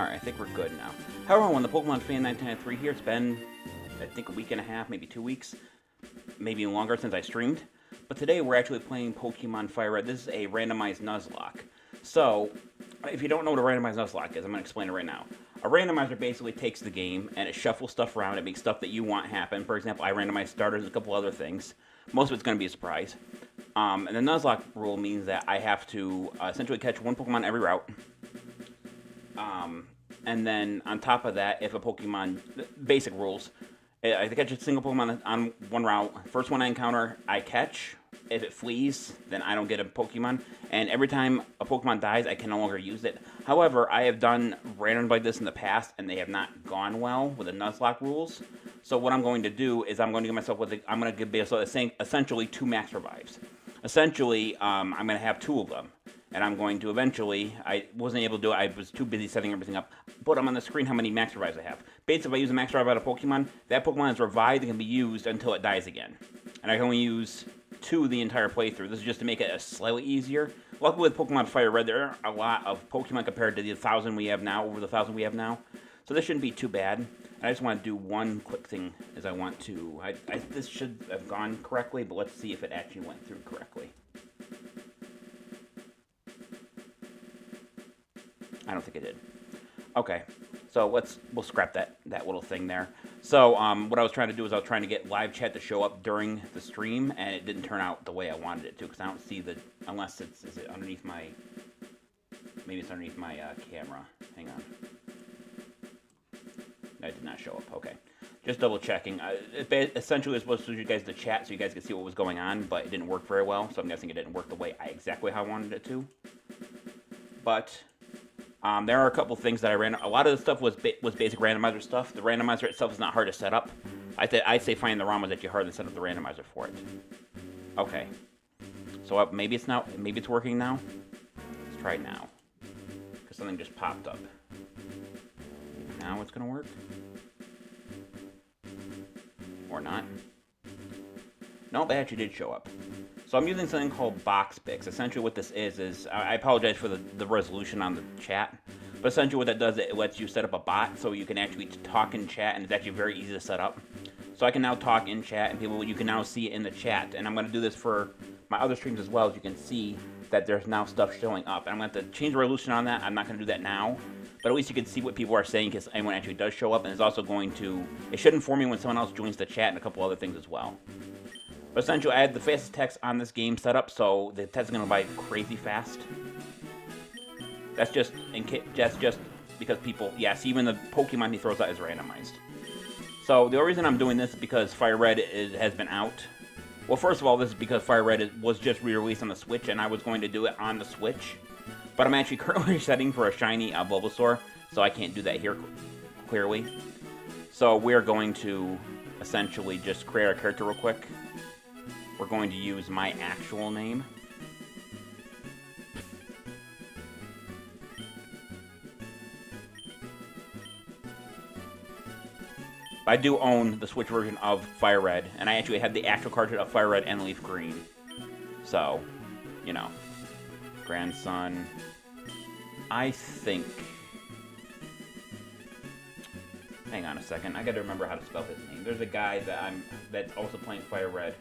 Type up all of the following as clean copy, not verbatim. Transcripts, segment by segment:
Alright, I think we're good now. However, when the Pokemon Fan 1993 here, it's been, I think, a week and a half, maybe 2 weeks, maybe longer since I streamed. But today we're actually playing Pokemon FireRed. This is a randomized Nuzlocke. So, if you don't know what a randomized Nuzlocke is, I'm going to explain it right now. A randomizer basically takes the game and it shuffles stuff around. It makes stuff that you want happen. For example, I randomized starters and a couple other things. Most of it's going to be a surprise. And the Nuzlocke rule means that I have to essentially catch one Pokemon every route. And then on top of that, if a Pokemon, basic rules, I catch a single Pokemon on one route. First one I encounter, I catch. If it flees, then I don't get a Pokemon. And every time a Pokemon dies, I can no longer use it. However, I have done randoms like this in the past, and they have not gone well with the Nuzlocke rules. So what I'm going to do is I'm going to give myself I'm going to give myself essentially 2 max revives. Essentially, I'm going to have 2 of them. And I'm going to eventually, I wasn't able to do it, I was too busy setting everything up, put them on the screen how many max revives I have. Basically, if I use a max revive on a Pokemon, that Pokemon is revived and can be used until it dies again. And I can only use 2 the entire playthrough. This is just to make it slightly easier. Luckily with Pokemon FireRed, there are a lot of Pokemon compared to the 1,000 we have now, over the 1,000 we have now. So this shouldn't be too bad. And I just want to do one quick thing, as I want to, this should have gone correctly, but let's see if it actually went through correctly. I don't think it did. Okay, so we'll scrap that little thing there. So what I was trying to do is I was trying to get live chat to show up during the stream, and it didn't turn out the way I wanted it to, because I don't see the, unless is it underneath my, maybe it's underneath my camera. Hang on. That did not show up. Okay, just double checking. It essentially was supposed to show you guys the chat so you guys could see what was going on, but it didn't work very well, so I'm guessing it didn't work the way exactly how I wanted it to. But there are a couple things that I ran. A lot of the stuff was basic randomizer stuff. The randomizer itself is not hard to set up. I'd say finding the ROM was actually harder than setting up the randomizer for it. Okay. So maybe it's working now. Let's try it now. Because something just popped up. Now it's gonna work. Or not. Nope, it actually did show up. So I'm using something called box picks. Essentially what this is I apologize for the resolution on the chat, but essentially what that does, it lets you set up a bot so you can actually talk in chat, and it's actually very easy to set up. So I can now talk in chat, and you can now see it in the chat, and I'm going to do this for my other streams as well. As you can see that there's now stuff showing up, and I'm going to have to change the resolution on that. I'm not going to do that now, but at least you can see what people are saying because anyone actually does show up, and it's also going to, it should inform me when someone else joins the chat and a couple other things as well. But essentially, I had the fastest text on this game set up, so the text is going to buy crazy fast. That's just because people, yes, even the Pokemon he throws out is randomized. So the only reason I'm doing this is because FireRed has been out. Well, first of all, this is because FireRed was just re-released on the Switch, and I was going to do it on the Switch. But I'm actually currently setting for a shiny Bulbasaur, so I can't do that here clearly. So we're going to essentially just create our character real quick. We're going to use my actual name. I do own the Switch version of FireRed, and I actually had the actual cartridge of FireRed and Leaf Green. So, you know, grandson. I think. Hang on a second. I got to remember how to spell his name. There's a guy that's also playing FireRed.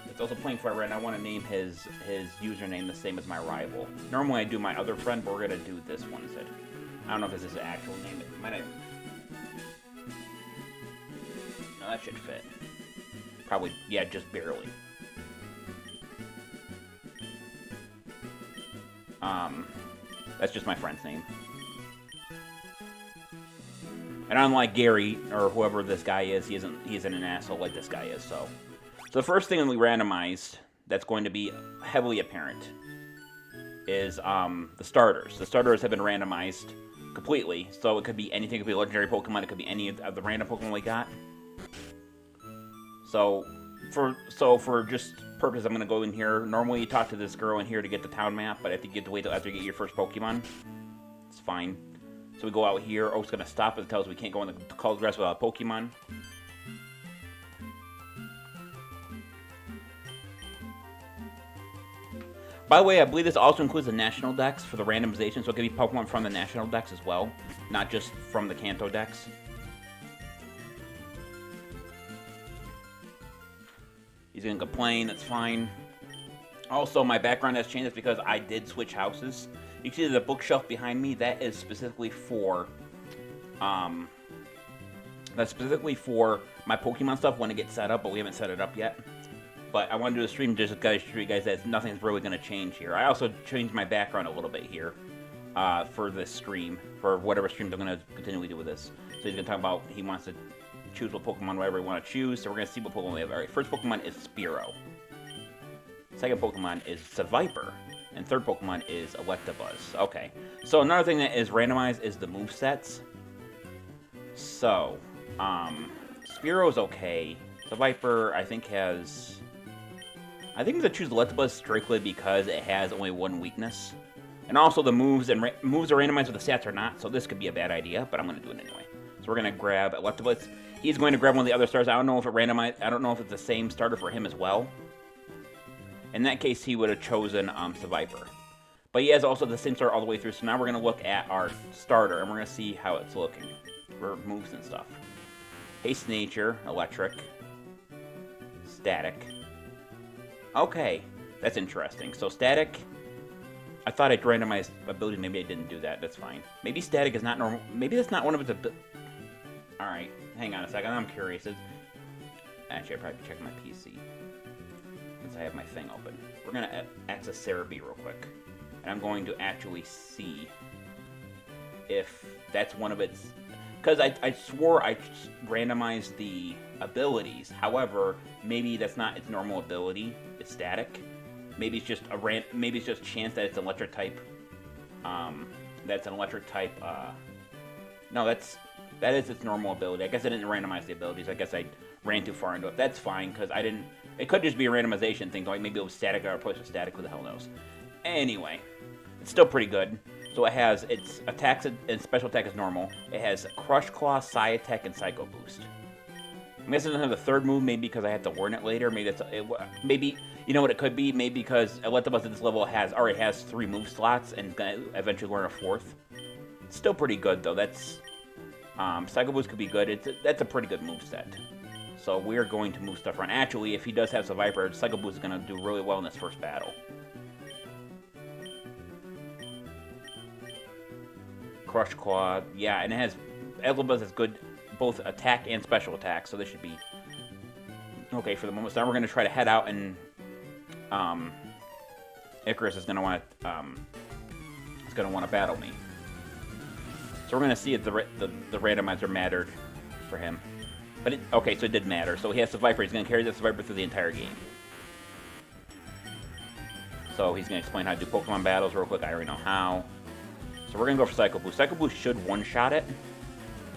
It's also playing FireRed, and I want to name his username the same as my rival. Normally I do my other friend, but we're gonna do this one instead. I don't know if this is his actual name. It might have. No, that should fit. Probably, yeah, just barely. That's just my friend's name. And unlike Gary, or whoever this guy is, he isn't an asshole like this guy is, so. So the first thing that we randomized that's going to be heavily apparent is the starters. The starters have been randomized completely, so it could be anything. It could be a legendary Pokemon. It could be any of the random Pokemon we got. So for just purpose, I'm going to go in here. Normally you talk to this girl in here to get the town map, but I think you have to wait till after you get your first Pokemon. It's fine. So we go out here. Oh, it's going to stop. It tells us we can't go in the call grass without a Pokemon. By the way, I believe this also includes the national decks for the randomization, so it could be Pokemon from the national decks as well, not just from the Kanto decks. He's gonna complain, that's fine. Also, my background has changed because I did switch houses. You can see the bookshelf behind me, that is specifically for my Pokemon stuff when it gets set up, but we haven't set it up yet. But I want to do a stream just to show you guys that nothing's really going to change here. I also changed my background a little bit here for this stream, for whatever streams I'm going to continually do with this. So he's going to talk about, he wants to choose what Pokemon, whatever we want to choose. So we're going to see what Pokemon we have. All right, first Pokemon is Spearow. Second Pokemon is Seviper. And third Pokemon is Electabuzz. Okay. So another thing that is randomized is the movesets. So, Spearow's okay. Seviper, I think, has... I think I'm going to choose Electabuzz strictly because it has only one weakness. And also the moves are randomized, but the stats are not, so this could be a bad idea, but I'm going to do it anyway. So we're going to grab Electabuzz. He's going to grab one of the other stars. I don't know if it randomized. I don't know if it's the same starter for him as well. In that case, he would have chosen Seviper. But he has also the same starter all the way through, so now we're going to look at our starter, and we're going to see how it's looking for moves and stuff. Haste Nature, Electric, Static. Okay, that's interesting. So Static, I thought I'd randomized ability. Maybe I didn't do that. That's fine. Maybe Static is not normal. Maybe that's not one of its abilities. Alright, hang on a second. I'm curious. Actually, I probably check my PC. Since I have my thing open. We're going to access Sarah B real quick. And I'm going to actually see if that's one of its... Because I swore I randomized the abilities. However, maybe that's not its normal ability. It's Static. Maybe it's just maybe it's just chance that it's an electric type. That's an electric type. No, that is its normal ability. I guess I didn't randomize the abilities. I guess I ran too far into it. That's fine because I didn't. It could just be a randomization thing. Like maybe it was Static or replaced with Static. Who the hell knows? Anyway, it's still pretty good. So it has its attacks and special attack is normal. It has Crush Claw, Psy Attack, and Psycho Boost. I'm guessing it doesn't have the third move, maybe because I have to learn it later. Maybe that's maybe you know what it could be. Maybe because Electabuzz at this level already has 3 move slots and is gonna eventually learn a 4th. It's still pretty good though. That's Psycho Boost could be good. That's a pretty good move set. So we're going to move stuff around. Actually, if he does have Seviper, Psycho Boost is gonna do really well in this first battle. Crush Claw, yeah, and it has Electabuzz has good both attack and special attack, so this should be okay for the moment. So now we're going to try to head out, and Icarus is going to want to battle me. So we're going to see if the randomizer mattered for him. But okay, so it did matter. So he has Seviper. He's going to carry the Seviper through the entire game. So he's going to explain how to do Pokemon battles real quick. I already know how. So we're going to go for Psycho Boost. Psycho Boost should one-shot it,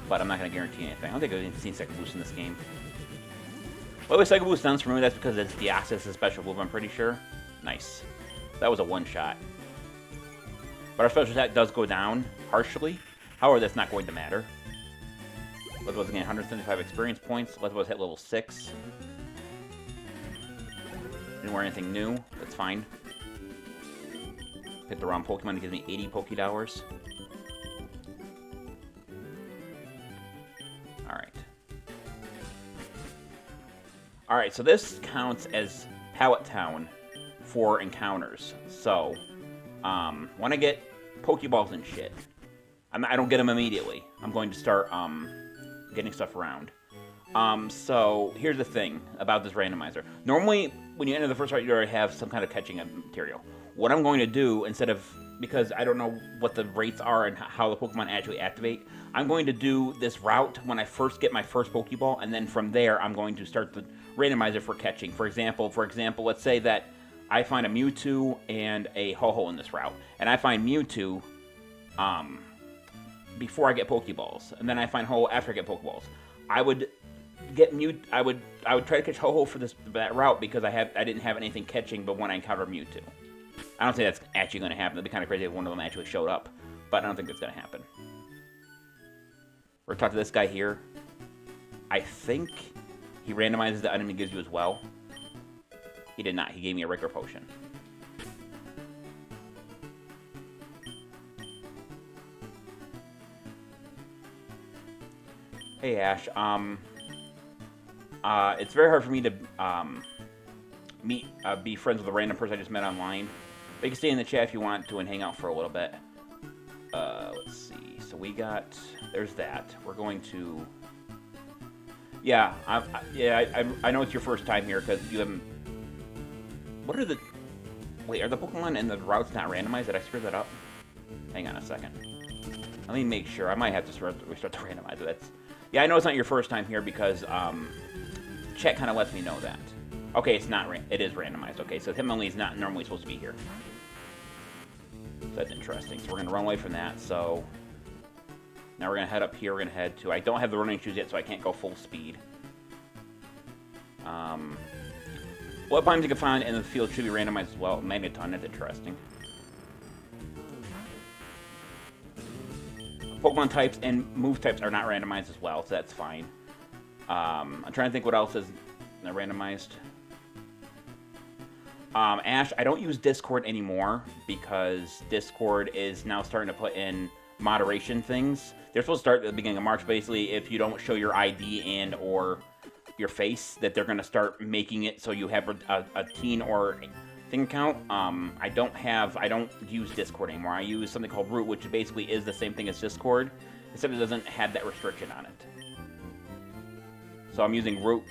but I'm not going to guarantee anything. I don't think I've seen Psycho Boost in this game. By the way, Psycho Boost sounds familiar. That's because it's Deoxys' special move, I'm pretty sure. Nice. That was a one-shot. But our special attack does go down harshly. However, that's not going to matter. Electabuzz gain 175 experience points. Electabuzz hit level 6. Didn't wear anything new. That's fine. Picked the wrong Pokemon. It gives me 80 Pokédollars. Alright, so this counts as Pallet Town for encounters. So, when I get Pokeballs and shit, I don't get them immediately. I'm going to start getting stuff around. So, here's the thing about this randomizer. Normally, when you enter the first route, you already have some kind of catching material. What I'm going to do, instead of, because I don't know what the rates are and how the Pokemon actually activate, I'm going to do this route when I first get my first Pokeball, and then from there, I'm going to start the randomizer for catching. For example, let's say that I find a Mewtwo and a Ho-Oh in this route, and I find Mewtwo before I get Pokeballs, and then I find Ho-Oh after I get Pokeballs. I would get I would try to catch Ho-Oh for that route because I didn't have anything catching, but when I encounter Mewtwo. I don't think that's actually going to happen. It'd be kind of crazy if one of them actually showed up, but I don't think that's going to happen. We're going to talk to this guy here. I think he randomizes the item he gives you as well. He did not. He gave me a regular potion. Hey Ash, it's very hard for me to be friends with a random person I just met online. But you can stay in the chat if you want to and hang out for a little bit. Let's see. So we got, there's that. We're going to, yeah, I know it's your first time here because you haven't. What are the? Wait, are the Pokemon and the routes not randomized? Did I screw that up? Hang on a second. Let me make sure. I might have to restart the randomizer. That's. Yeah, I know it's not your first time here because chat kind of lets me know that. Okay, it's not. It is randomized. Okay, so Hitmonlee is not normally supposed to be here. So that's interesting. So we're gonna run away from that. So now we're gonna head up here. We're gonna head to. I don't have the running shoes yet, so I can't go full speed. What times you can find in the field should be randomized as well. Magneton, that's interesting. Pokemon types and move types are not randomized as well, so that's fine. I'm trying to think what else is randomized. Ash, I don't use Discord anymore because Discord is now starting to put in moderation things. They're supposed to start at the beginning of March, basically, if you don't show your ID and or your face, that they're going to start making it so you have a teen or thing account. I don't use Discord anymore. I use something called Root, which basically is the same thing as Discord, except it doesn't have that restriction on it. So I'm using Root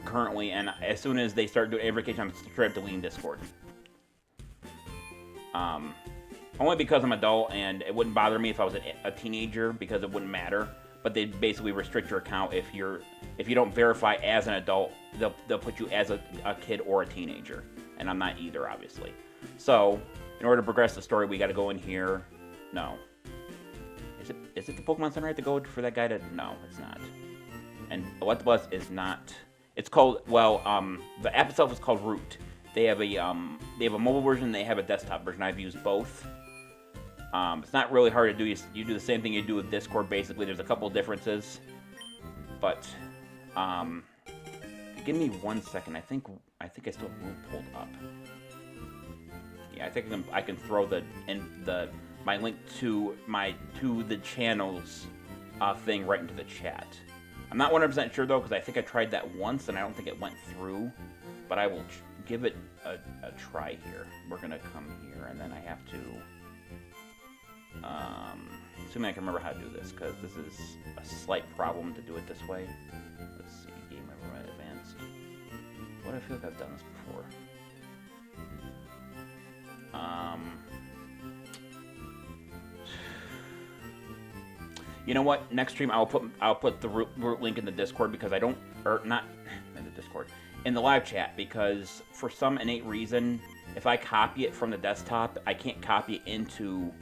currently, and as soon as they start doing verification, I'm straight up deleting Discord. Only because I'm adult, and it wouldn't bother me if I was a teenager, because it wouldn't matter. But they basically restrict your account if you don't verify as an adult, they'll put you as a kid or a teenager, and I'm not either, obviously. So in order to progress the story, we got to go in here. No, is it the Pokemon Center I have to go for that guy to? No, it's not. And Electabuzz is not. It's called, well, the app itself is called Root. They have a mobile version. They have a desktop version. I've used both. It's not really hard to do. You do the same thing you do with Discord, basically. There's a couple of differences. But, give me 1 second. I think I still have Root pulled up. Yeah, I think I can throw my link to the channels thing right into the chat. I'm not 100% sure though, because I think I tried that once and I don't think it went through. But I will give it a try here. We're gonna come here, and then I have to. Assuming I can remember how to do this, because this is a slight problem to do it this way. Let's see, Game Over Advanced. What, I feel like I've done this before. You know what? Next stream I'll put the root link in the Discord, because I don't, or not in the Discord, in the live chat, because for some innate reason, if I copy it from the desktop, I can't copy it into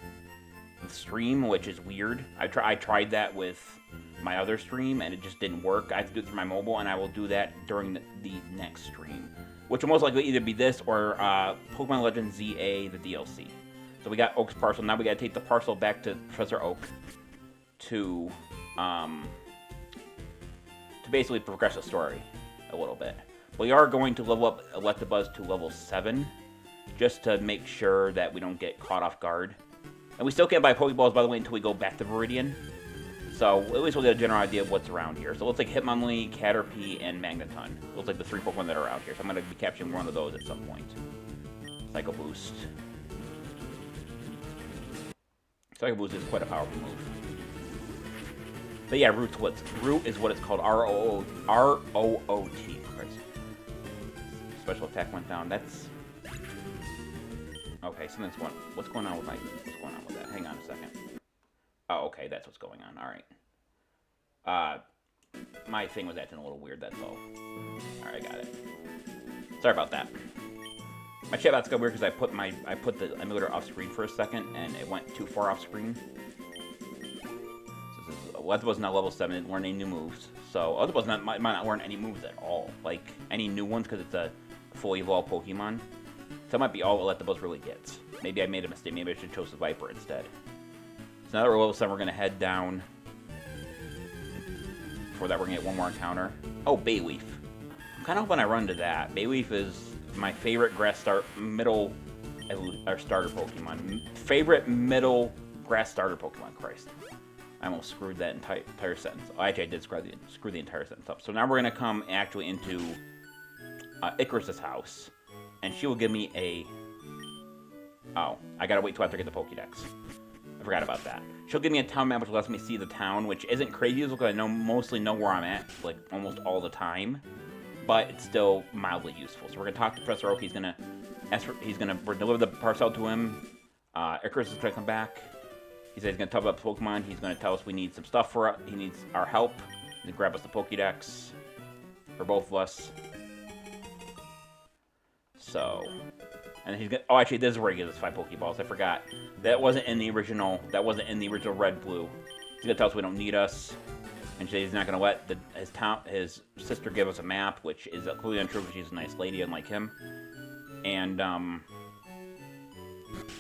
the stream, which is weird. I tried that with my other stream, and it just didn't work. I have to do it through my mobile, and I will do that during the next stream, which will most likely either be this or Pokemon Legends ZA, the DLC. So we got Oak's parcel. Now we got to take the parcel back to Professor Oak to basically progress the story a little bit. We are going to level up Electabuzz to level 7, just to make sure that we don't get caught off guard. And we still can't buy Pokeballs, by the way, until we go back to Viridian. So at least we'll get a general idea of what's around here. So it looks like Hitmonlee, Caterpie, and Magneton. It looks like the 3 Pokemon that are out here. So I'm going to be capturing one of those at some point. Psycho Boost. Psycho Boost is quite a powerful move. But yeah, Root is what it's called. R-O-O-T. Christ. Special attack went down. That's... Okay, something's going... What's going on with that? Hang on a second. Oh, okay, that's what's going on. Alright. My thing was acting a little weird, that's all. Alright, I got it. Sorry about that. My chatbot's got weird because I put the emulator off screen for a second, and it went too far off screen. Electabuzz now level 7, didn't learn any new moves. So Electabuzz might not learn any moves at all. Like, any new ones, because it's a fully evolved Pokemon. So that might be all Electabuzz really gets. Maybe I made a mistake. Maybe I should have chosen Viper instead. So now that we're level 7, we're going to head down. Before that, we're going to get one more encounter. Oh, Bayleaf. I'm kind of hoping I run into that. Bayleaf is my favorite starter Pokemon. Favorite middle grass starter Pokemon, Christ. I almost screwed that entire sentence. Oh, actually, I did screw the entire sentence up. So now we're going to come actually into Icarus's house. And she will give me a... Oh, I got to wait till after I get the Pokédex. I forgot about that. She'll give me a town map which lets me see the town, which isn't crazy useful because I mostly know where I'm at, like, almost all the time. But it's still mildly useful. So we're going to talk to Professor Oak. He's going to deliver the parcel to him. Icarus is going to come back. He said he's going to talk about Pokemon. He's going to tell us we need some stuff for us. He needs our help. He's going to grab us the Pokédex for both of us. So, and he's going to... Oh, actually, this is where he gives us 5 Pokeballs. I forgot. That wasn't in the original Red Blue. He's going to tell us we don't need us. And he's not going to let his sister give us a map, which is completely untrue because she's a nice lady, unlike him. And, so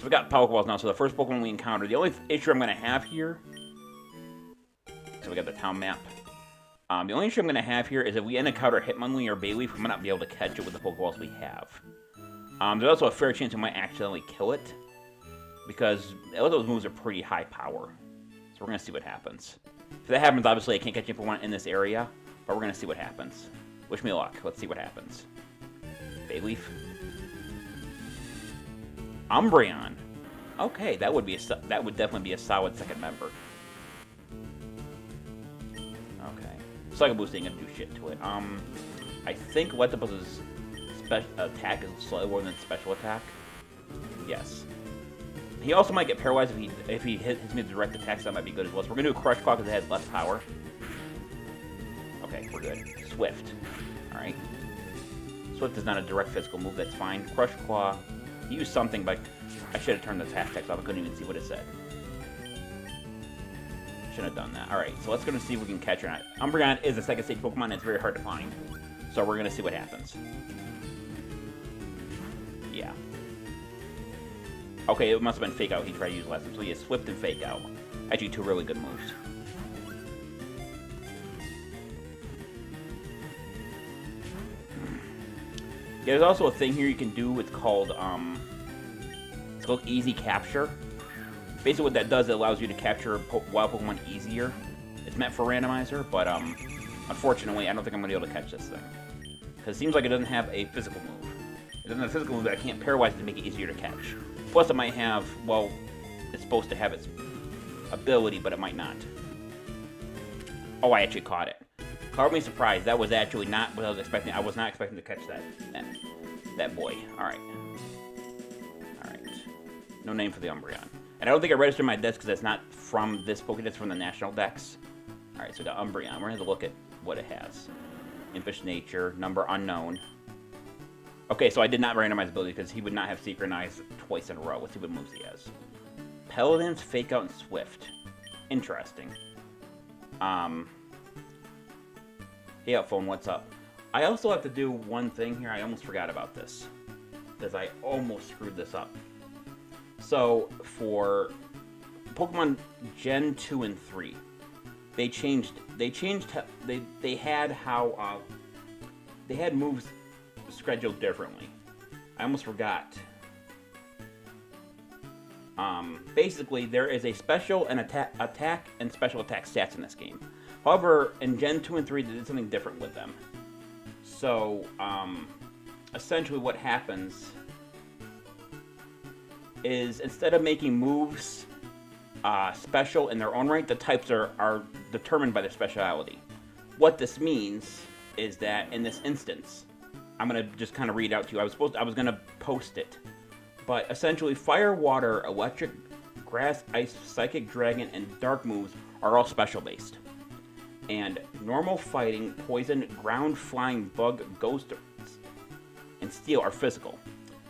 we got Pokeballs now, so the first Pokemon we encounter. The only issue I'm going to have here... So we got the town map. The only issue I'm going to have here is if we encounter Hitmonlee or Bayleaf, we might not be able to catch it with the Pokeballs we have. There's also a fair chance we might accidentally kill it. Because all those moves are pretty high power. So we're going to see what happens. If that happens, obviously I can't catch Pokemon in this area. But we're going to see what happens. Wish me luck. Let's see what happens. Bayleaf. Umbreon. Okay, that would definitely be a solid second member. Okay. Psycho Boost ain't gonna do shit to it. I think Electabuzz' attack is slightly more than special attack. Yes. He also might get paralyzed if he hits me with direct attacks. That might be good as well. So we're gonna do Crush Claw because it has less power. Okay, we're good. Swift. All right. Swift is not a direct physical move. That's fine. Crush Claw. He used something, but I should have turned the attack text off. I couldn't even see what it said. Shouldn't have done that. Alright, so let's go and see if we can catch her or not. Umbreon is a second stage Pokemon, and it's very hard to find. So we're going to see what happens. Yeah. Okay, it must have been Fake Out he tried to use last time. So he has Swift and Fake Out. Actually, 2 really good moves. Yeah, there's also a thing here you can do. It's called Easy Capture. Basically, what that does, it allows you to capture wild Pokemon easier. It's meant for randomizer, but unfortunately, I don't think I'm gonna be able to catch this thing because it seems like it doesn't have a physical move. It doesn't have a physical move that I can't paralyze it to make it easier to catch. Plus, it might have, well, it's supposed to have its ability, but it might not. Oh, I actually caught it. Caught me surprised. That was actually not what I was expecting. I was not expecting to catch that boy. Alright. Alright. No name for the Umbreon. And I don't think I registered my dex because that's not from this Pokédex, it's from the National Dex. Alright, so we got Umbreon. We're going to have to look at what it has. Impish Nature, number unknown. Okay, so I did not randomize ability because he would not have Synchronized twice in a row. Let's see what moves he has. Paladins, Fake Out, and Swift. Interesting. Hey up, phone, what's up? I also have to do one thing here. I almost forgot about this. Because I almost screwed this up. So, for Pokemon Gen 2 and 3, they had moves scheduled differently. I almost forgot. Basically, there is a special and attack and special attack stats in this game. However, in Gen 2 and 3, they did something different with them. So, essentially what happens is instead of making moves special in their own right, the types are determined by their speciality. What this means is that in this instance, I'm going to just kind of read it out to you. I was going to post it. But essentially, Fire, Water, Electric, Grass, Ice, Psychic, Dragon, and Dark moves are all special based. And normal fighting, poison, ground, flying, bug, ghost, and steel are physical.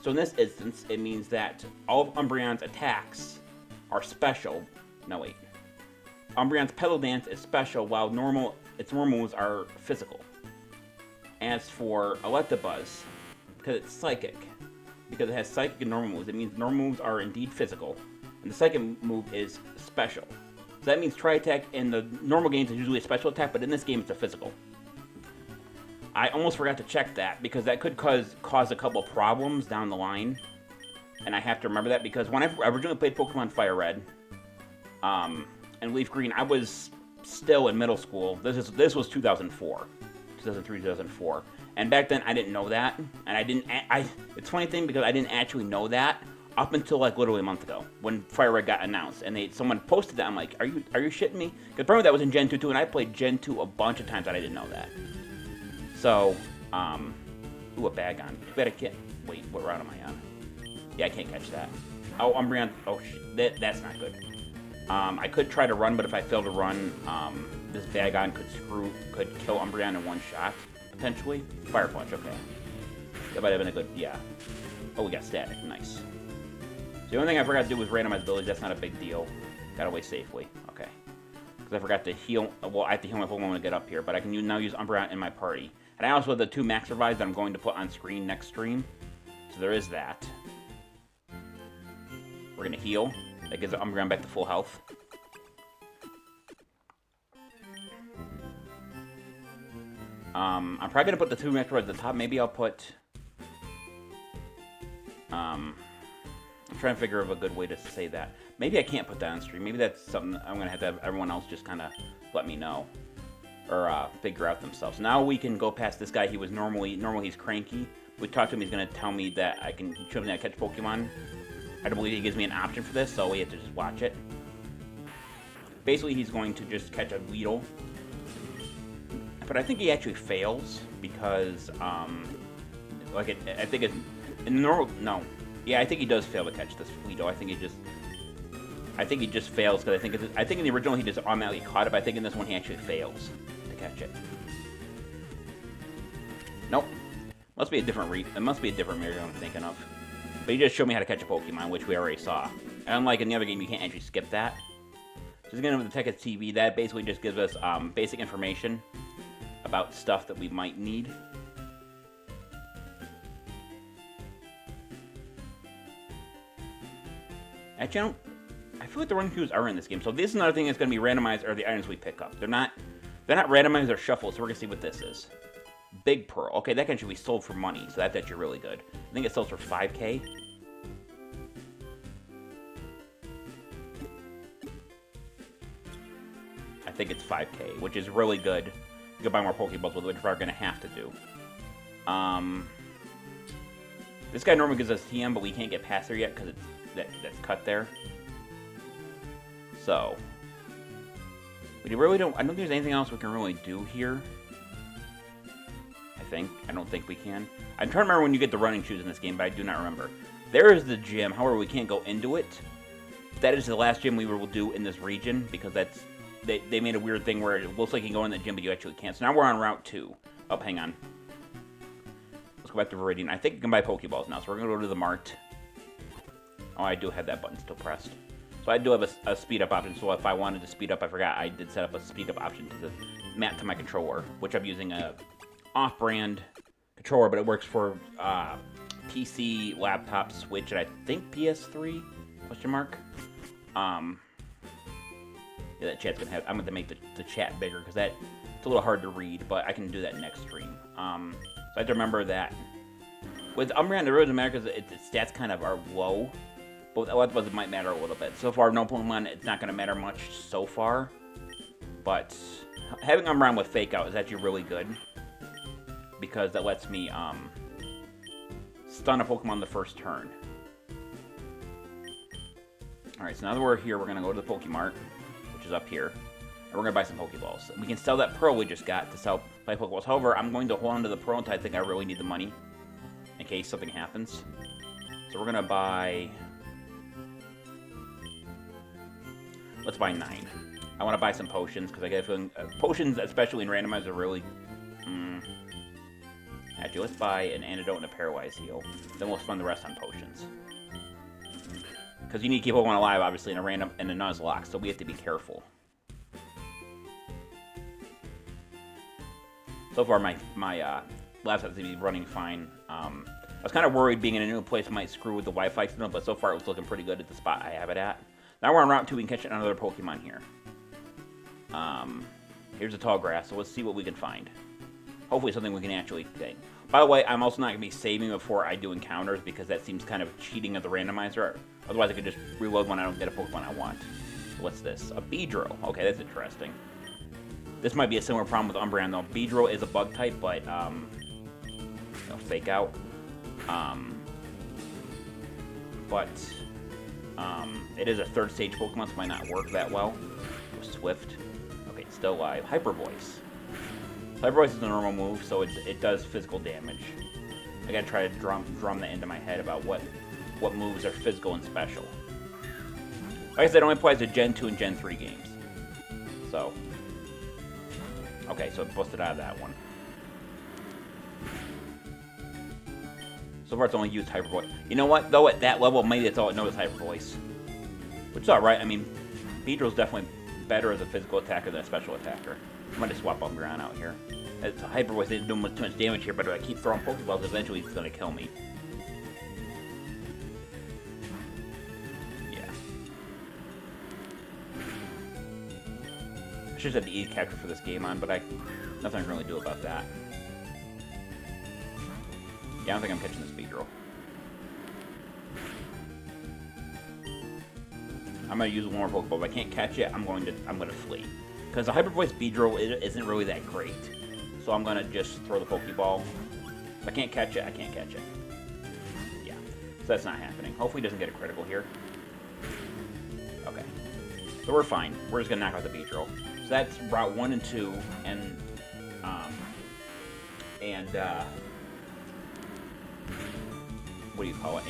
So in this instance, it means that all of Umbreon's attacks are special. No, wait. Umbreon's Pedal Dance is special, while its normal moves are physical. As for Electabuzz, because it's psychic, because it has psychic and normal moves, it means normal moves are indeed physical, and the second move is special. So that means Tri-Attack in the normal games is usually a special attack, but in this game it's a physical. I almost forgot to check that, because that could cause a couple problems down the line. And I have to remember that, because when I originally played Pokemon FireRed, and leaf green, I was still in middle school. This was 2004, 2003, 2004. And back then, I didn't know that, and it's a funny thing because I didn't actually know that up until like literally a month ago when FireRed got announced, and someone posted that. I'm like, are you shitting me? Because remember that was in Gen 2 too, and I played Gen 2 a bunch of times and I didn't know that. So, ooh, a bag on. Too bad I can't. Wait, what route am I on? Yeah, I can't catch that. Oh, Umbreon. Oh, that's not good. I could try to run, but if I fail to run, this bag on could kill Umbreon in one shot. Potentially. Fire Punch, okay. That might have been a good, yeah. Oh, we got static, nice. So the only thing I forgot to do was randomized abilities. That's not a big deal. Got away safely, okay. Because I forgot to heal, well, I have to heal my Pokemon when I get up here, but I can now use Umbreon in my party. And I also have the 2 max revives that I'm going to put on screen next stream. So there is that. We're going to heal. That gives Umbreon back to full health. I'm probably going to put the 2 max revives at the top. Maybe I'll put... I'm trying to figure out a good way to say that. Maybe I can't put that on stream. Maybe that's something I'm going to have everyone else just kind of let me know. Or figure out themselves. Now we can go past this guy. He was normally he's cranky. We talked to him. He's going to tell me that he shows me how to catch Pokemon. I don't believe he gives me an option for this, so we have to just watch it. Basically, he's going to just catch a Weedle. But I think he actually fails because, I think it's in the normal. No, yeah, I think he does fail to catch this Weedle. I think he just fails because I think in the original he just automatically caught it. But I think in this one he actually fails to catch it. Nope, must be a different It must be a different mirror I'm thinking of. But he just showed me how to catch a Pokemon, which we already saw. And unlike in the other game, you can't actually skip that. So again, with the Tech TV, that basically just gives us basic information about stuff that we might need. Actually, I feel like the run queues are in this game. So this is another thing that's going to be randomized, are the items we pick up. They're not randomized, they're shuffled, so we're going to see what this is. Big Pearl. Okay, that can actually be sold for money, so that's actually really good. I think it sells for 5K. I think it's 5K, which is really good. You can buy more Pokeballs with it, which we're going to have to do. This guy normally gives us TM, but we can't get past there yet because that's cut there. So, we really don't. I don't think there's anything else we can really do here. I don't think we can. I'm trying to remember when you get the running shoes in this game, but I do not remember. There is the gym. However, we can't go into it. That is the last gym we will do in this region because they made a weird thing where it looks like you can go in the gym, but you actually can't. So now we're on Route 2. Oh, hang on. Let's go back to Viridian. I think you can buy Pokeballs now, so we're going to go to the Mart. Oh, I do have that button still pressed. So I do have a speed-up option, so if I wanted to speed up, I forgot I did set up a speed-up option to the map to my controller, which I'm using a off-brand controller, but it works for PC, laptop, Switch, and I think PS3, question mark. Yeah, that chat's gonna have, I'm gonna make the chat bigger, because it's a little hard to read, but I can do that next stream. So I have to remember that. With Umbreon, the Road to America, its stats kind of are low, but with Electabuzz, it might matter a little bit. So far, no Pokemon, it's not gonna matter much so far, but having Umbreon with Fake Out is actually really good. Because that lets me stun a Pokemon the first turn. Alright, so now that we're here, we're going to go to the Pokemart, which is up here, and we're going to buy some Pokeballs. We can sell that Pearl we just got to buy Pokeballs. However, I'm going to hold on to the Pearl until I think I really need the money, in case something happens. So we're going to buy... Let's buy 9. I want to buy some potions, because I get a feeling... potions, especially in randomized, are really... Actually, let's buy an antidote and a paralyzed heal. Then we'll spend the rest on potions. Because you need to keep Pokemon alive, obviously, in a Nuzlocke, so we have to be careful. So far, my laptop seems to be running fine. I was kind of worried being in a new place might screw with the Wi-Fi signal, but so far it was looking pretty good at the spot I have it at. Now we're on Route 2, we can catch another Pokemon here. Here's a tall grass, so let's see what we can find. Hopefully something we can actually get. By the way, I'm also not going to be saving before I do encounters because that seems kind of cheating of the randomizer. Otherwise, I could just reload when I don't get a Pokemon I want. What's this? A Beedrill. Okay, that's interesting. This might be a similar problem with Umbreon, though. Beedrill is a bug type, but, Fake Out. It is a third stage Pokemon, so it might not work that well. Swift. Okay, it's still alive. Hyper Voice. Hyper Voice is a normal move, so it does physical damage. I gotta try to drum that into my head about what moves are physical and special. Like I said, it only applies to Gen 2 and Gen 3 games. So. Okay, so it busted out of that one. So far, it's only used Hyper Voice. You know what, though? At that level, maybe that's all it knows is Hyper Voice. Which is alright. I mean, Beedrill's definitely better as a physical attacker than a special attacker. I'm going to swap Umbreon out here. Hyper Voice isn't doing too much damage here, but if I keep throwing Pokeballs, eventually it's going to kill me. Yeah. I should have the E capture for this game on, but nothing I can really do about that. Yeah, I don't think I'm catching this Beedrill. I'm gonna use one more Pokeball. If I can't catch it, I'm gonna flee. Because the Hyper Voice Beedrill isn't really that great. So I'm gonna just throw the Pokeball. If I can't catch it, I can't catch it. Yeah. So that's not happening. Hopefully he doesn't get a critical here. Okay. So we're fine. We're just gonna knock out the Beedrill. So that's Route 1 and 2, and what do you call it?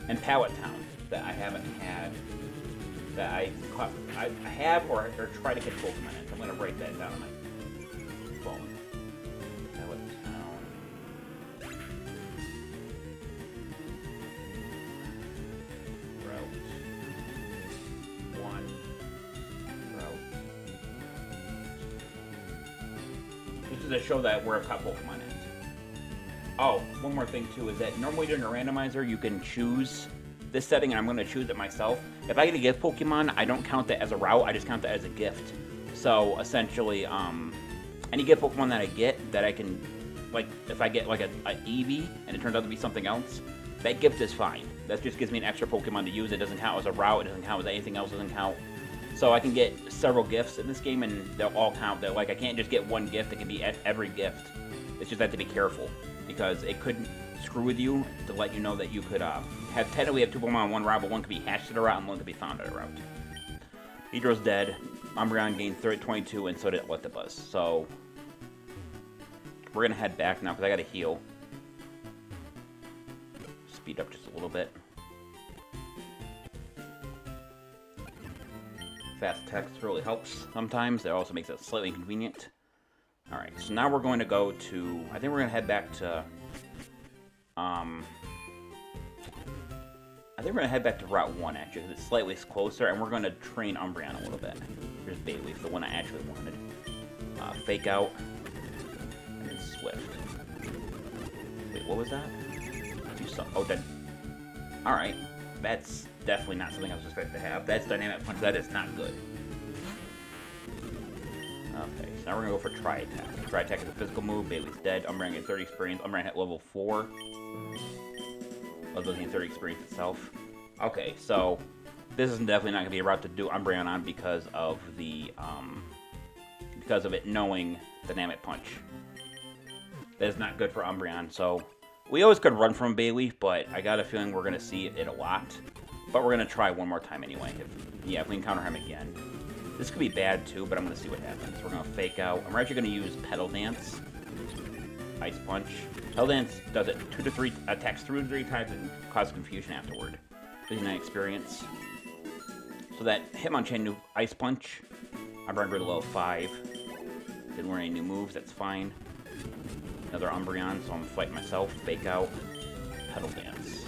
And Pallet Town that I haven't had, that I have or try to catch Pokemon in. So I'm gonna write that down on my phone. Pallet Town. Route 1. Route. This is a show that where I've caught Pokemon in. Oh, one more thing too is that normally during a randomizer you can choose this setting, and I'm going to choose it myself. If I get a gift Pokemon, I don't count that as a route, I just count that as a gift. So essentially, any gift Pokemon that I get that I can, like if I get like a Eevee and it turns out to be something else, that gift is fine. That just gives me an extra Pokemon to use. It doesn't count as a route, it doesn't count as anything else, doesn't count. So I can get several gifts in this game and they'll all count. That like I can't just get one gift, it can be every gift. It's just I have to be careful, because it could screw with you to let you know that you could technically have two Pokemon on one route, but one could be hatched at a route and one could be found at a route. Beedrill's dead. Umbreon gained 22, and so did Electabuzz. So we're gonna head back now because I gotta heal. Speed up just a little bit. Fast text really helps sometimes. It also makes it slightly inconvenient. Alright, so now we're going to go to... I think we're going to head back to... I think we're going to head back to Route 1, actually, because it's slightly closer, and we're going to train Umbreon a little bit. Here's Bayleaf, the one I actually wanted. Fake Out. And then Swift. Wait, what was that? Oh, dead. Alright. That's definitely not something I was expecting to have. That's Dynamic Punch. That is not good. Okay, so now we're going to go for Tri-Attack. Tri-Attack is a physical move. Bayleaf's dead. Umbreon gets 30 experience. Umbreon hit level 4. Level gains 30 experience itself. Okay, so this is definitely not going to be a route to do Umbreon on because of the it knowing Dynamic Punch. That is not good for Umbreon, so we always could run from Bayleaf, but I got a feeling we're going to see it a lot. But we're going to try one more time anyway. If we encounter him again. This could be bad too, but I'm going to see what happens. We're going to Fake Out. I'm actually going to use Petal Dance. Ice Punch. Petal Dance does it 2 to 3, attacks 2 to 3 times and causes confusion afterward. 59 experience. So that Hitmonchan new Ice Punch. I'm running to level 5. Didn't learn any new moves, that's fine. Another Umbreon, so I'm going to fight myself. Fake Out. Petal Dance.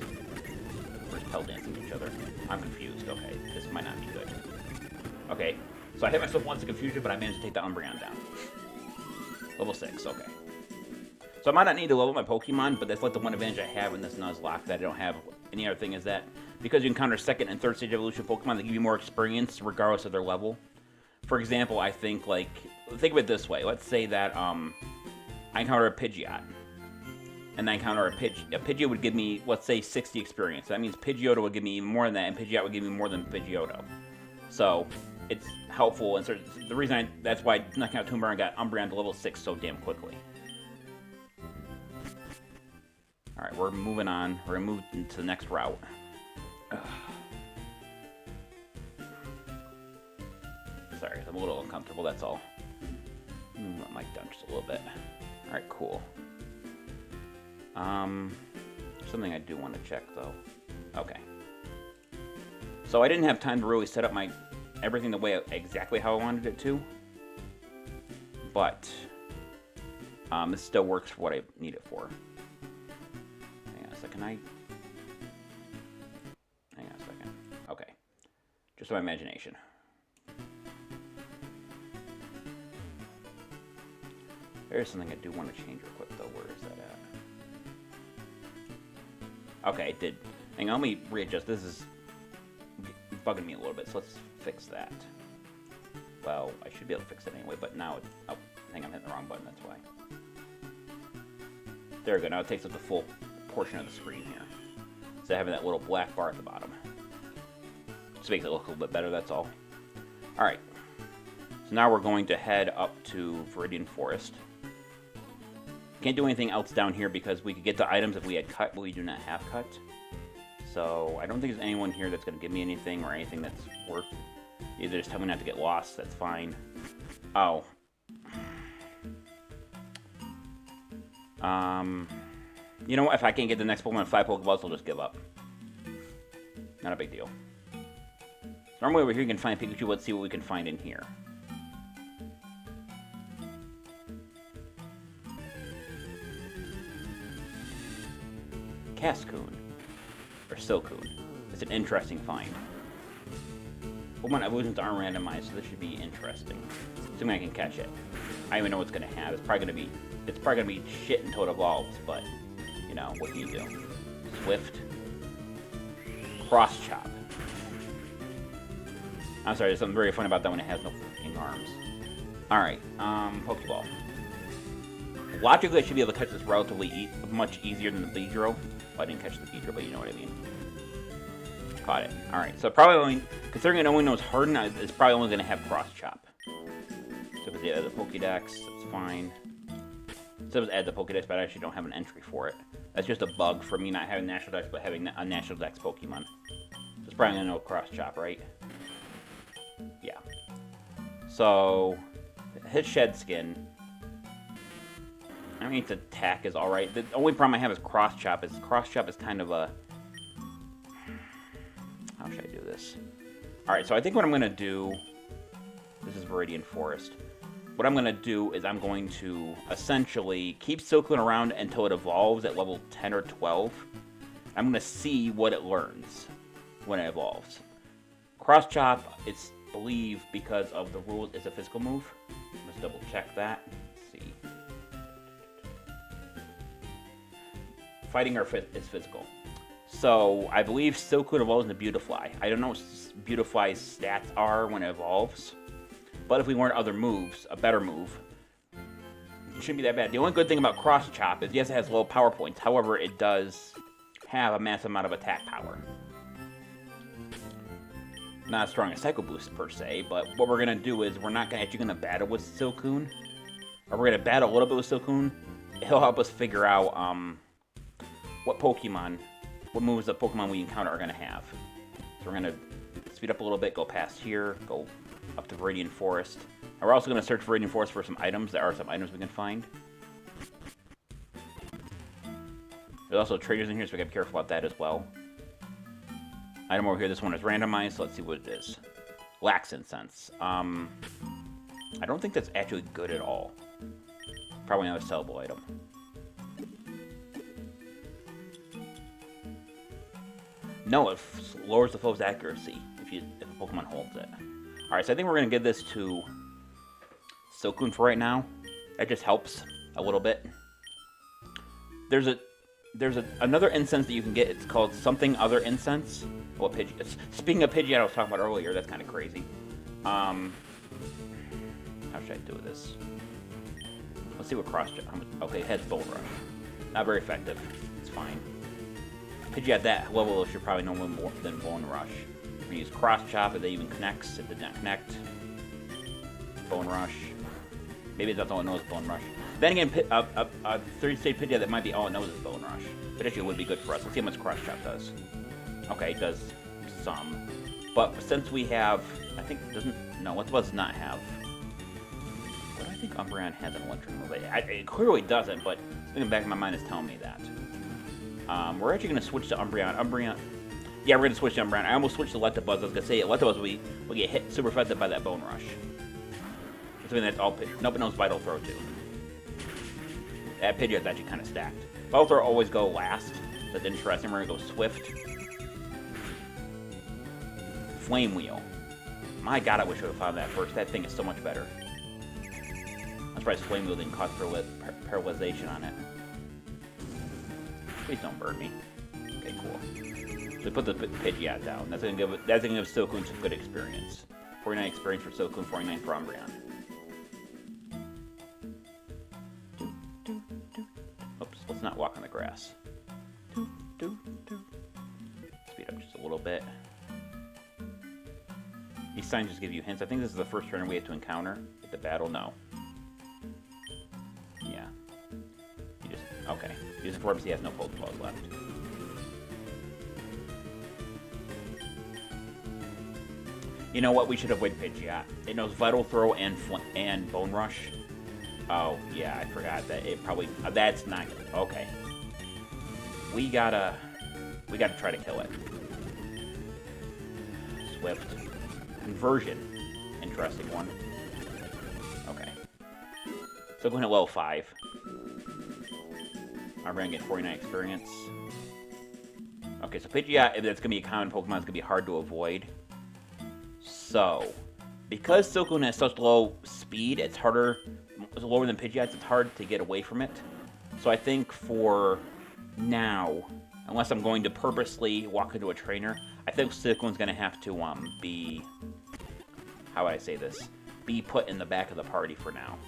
Where's Petal Dancing each other? I'm confused. Okay, this might not be good. Okay, so I hit myself once in confusion, but I managed to take the Umbreon down. Level 6, okay. So I might not need to level my Pokemon, but that's like the one advantage I have in this Nuzlocke that I don't have. Any other thing is that because you encounter second and third stage evolution Pokemon, they give you more experience regardless of their level. For example, I think think of it this way. Let's say that I encounter a Pidgeot, and then encounter a Pidgeot would give me, let's say, 60 experience. That means Pidgeotto would give me even more than that, and Pidgeot would give me more than Pidgeotto. So it's helpful, and the reason that's why knocking out Toonbar and got Umbreon to level 6 so damn quickly. All right, we're moving on. We're gonna move into the next route. Sorry, I'm a little uncomfortable. That's all. Move my mic down just a little bit. All right, cool. Something I do want to check though. Okay. So I didn't have time to really set up everything the way exactly how I wanted it to, but this still works for what I need it for. Hang on a second. Hang on a second. Okay. Just my imagination. There's something I do want to change real quick though. Where is that at? Okay, it did. Hang on, let me readjust. This is bugging me a little bit, so let's fix that. Well, I should be able to fix it anyway, but now it... Oh, I think I'm hitting the wrong button, that's why. There we go, now it takes up the full portion of the screen here. Instead of having that little black bar at the bottom. Just makes it look a little bit better, that's all. Alright. So now we're going to head up to Viridian Forest. Can't do anything else down here because we could get the items if we had cut, but we do not have cut. So I don't think there's anyone here that's going to give me anything or anything that's worth... Either just tell me not to get lost, that's fine. Oh. You know what? If I can't get the next Pokemon in 5 Pokeballs, I'll just give up. Not a big deal. Normally over here you can find Pikachu. Let's see what we can find in here. Cascoon. Or Silcoon. It's an interesting find. Pokemon evolutions aren't randomized, so this should be interesting. Assuming I can catch it. I don't even know what's gonna have. It's probably gonna be shit until it evolves, but you know, what do you do? Swift. Cross Chop. I'm sorry, there's something very fun about that when it has no freaking arms. Alright, Pokeball. Logically, I should be able to catch this relatively much easier than the Beedrill. Well, I didn't catch the Beedrill, but you know what I mean. Caught it. Alright, so probably only, considering it only knows Harden, it's probably only going to have Cross Chop. So if it add the Pokédex, that's fine. So it was add the Pokédex, but I actually don't have an entry for it. That's just a bug for me not having National Dex, but having a National Dex Pokemon. So it's probably going to know Cross Chop, right? Yeah. So, his Shed Skin. I mean, its attack is alright. The only problem I have is Cross Chop. Cross Chop is kind of a... How should I do this? Alright, so I think what I'm going to do... This is Viridian Forest. What I'm going to do is I'm going to essentially keep Silcoon around until it evolves at level 10 or 12. I'm going to see what it learns when it evolves. Cross Chop, it's believed because of the rules, it's a physical move. Let's double check that. Let's see. Fighting is physical. So I believe Silcoon evolves into Beautifly. I don't know what Beautifly's stats are when it evolves. But if we learn other moves, a better move, it shouldn't be that bad. The only good thing about Cross Chop is, yes, it has low power points. However, it does have a massive amount of attack power. Not as strong as Psycho Boost, per se, but what we're going to do is we're not actually going to battle with Silcoon. Or we're going to battle a little bit with Silcoon. He'll help us figure out what moves the Pokemon we encounter are going to have. So we're going to speed up a little bit, go past here, go up to Viridian Forest. And we're also going to search Viridian Forest for some items. There are some items we can find. There's also traders in here, so we gotta be careful about that as well. Item over here, this one is randomized, so let's see what it is. Lax Incense. I don't think that's actually good at all. Probably not a sellable item. No, it lowers the foe's accuracy if a Pokemon holds it. Alright, so I think we're going to give this to Silcoon for right now. That just helps a little bit. There's another incense that you can get. It's called something other incense. Well, speaking of Pidgeot I was talking about earlier, that's kind of crazy. How should I do this? Let's see what cross... Okay, it has Bull Rush. Not very effective. It's fine. Pidgeot that level should probably know more than Bone Rush. We use Cross Chop if it even connects. It did not connect. Bone Rush. Maybe that's all it knows is Bone Rush. Then again, a 30-stage Pidgeot that might be all it knows is Bone Rush. But actually, it would be good for us. Let's see how much Cross Chop does. Okay, it does some. But since we have, I think, no, what does not have? What do I think Umbreon has an electric move? It clearly doesn't, but something in the back of my mind is telling me that. We're actually going to switch to Umbreon. Yeah, we're going to switch to Umbreon. I almost switched to Electabuzz. I was going to say Electabuzz will get hit super effective by that Bone Rush. Something that's all Pidgeot. Nope, it knows Vital Throw too. That Pidgeot's actually kind of stacked. Vital Throw always go last. That's interesting. We're going to go Swift. Flame Wheel. My god, I wish I would have found that first. That thing is so much better. I'm surprised Flame Wheel didn't cause paralyzation on it. Please don't burn me. Okay, cool. So we put the Pidgeot down. That's gonna give Silcoon some good experience. 49 experience for Silcoon, 49 for Umbreon. Oops, let's not walk on the grass. Speed up just a little bit. These signs just give you hints. I think this is the first trainer we have to encounter at the battle. No. Yeah. Okay. He just informs he has no Pokeballs left. You know what? We should avoid Pidgeot. It knows Vital Throw and Bone Rush. Oh, yeah, I forgot that. It probably... that's not good. Okay. We gotta try to kill it. Swift. Conversion. Interesting one. Okay. So going at level 5. I'm going to get 49 experience. Okay, so Pidgeot, if that's going to be a common Pokemon, it's going to be hard to avoid. So, because Silcoon has such low speed, it's lower than Pidgeot's, it's hard to get away from it. So I think for now, unless I'm going to purposely walk into a trainer, I think Silcoon's going to have to be, how would I say this, be put in the back of the party for now.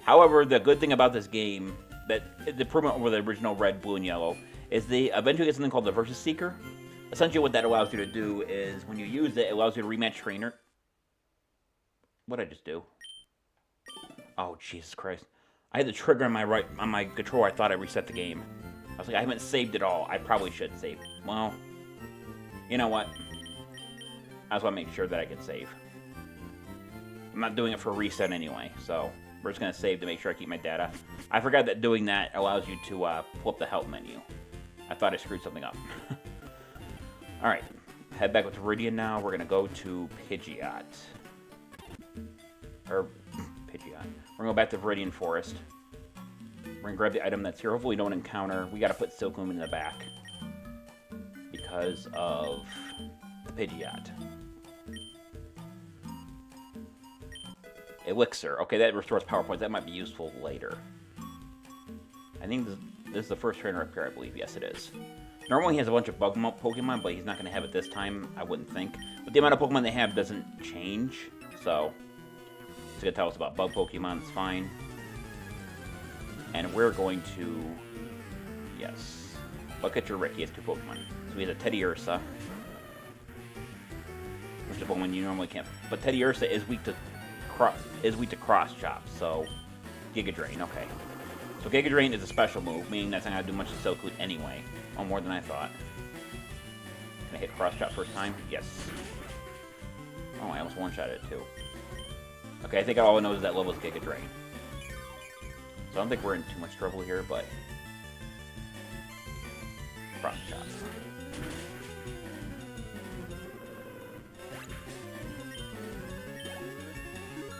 However, the good thing about this game, that the improvement over the original Red, Blue, and Yellow, is they eventually get something called the Versus Seeker. Essentially what that allows you to do is, when you use it, it allows you to rematch trainer. What'd I just do? Oh, Jesus Christ. I had the trigger on my controller. I thought I reset the game. I was like, I haven't saved it all. I probably should save. Well, you know what? I just want to make sure that I can save. I'm not doing it for reset anyway, so we're just going to save to make sure I keep my data. I forgot that doing that allows you to pull up the help menu. I thought I screwed something up. Alright, head back with Viridian now. We're going to go to Pidgeot. Or, Pidgeot. We're going to go back to Viridian Forest. We're going to grab the item that's here. Hopefully we don't encounter. We got to put Silcoon in the back. Because of the Pidgeot. Elixir. Okay, that restores power points. That might be useful later. I think this is the first trainer up here, I believe. Yes, it is. Normally he has a bunch of bug Pokemon, but he's not going to have it this time, I wouldn't think. But the amount of Pokemon they have doesn't change, so it's going to tell us about bug Pokemon. It's fine. And we're going to... Yes. Look at your Rick. He has 2 Pokemon. So he has a Teddy Ursa. Which is a Pokemon you normally can't... But Teddy Ursa is weak to Cross Chop, so... Giga Drain, okay. So Giga Drain is a special move, meaning that's not going to do much to Silcoon anyway. Oh, more than I thought. Can I hit Cross Chop first time? Yes. Oh, I almost one-shot it too. Okay, I think all I know is that level is Giga Drain. So I don't think we're in too much trouble here, but... Cross Chop.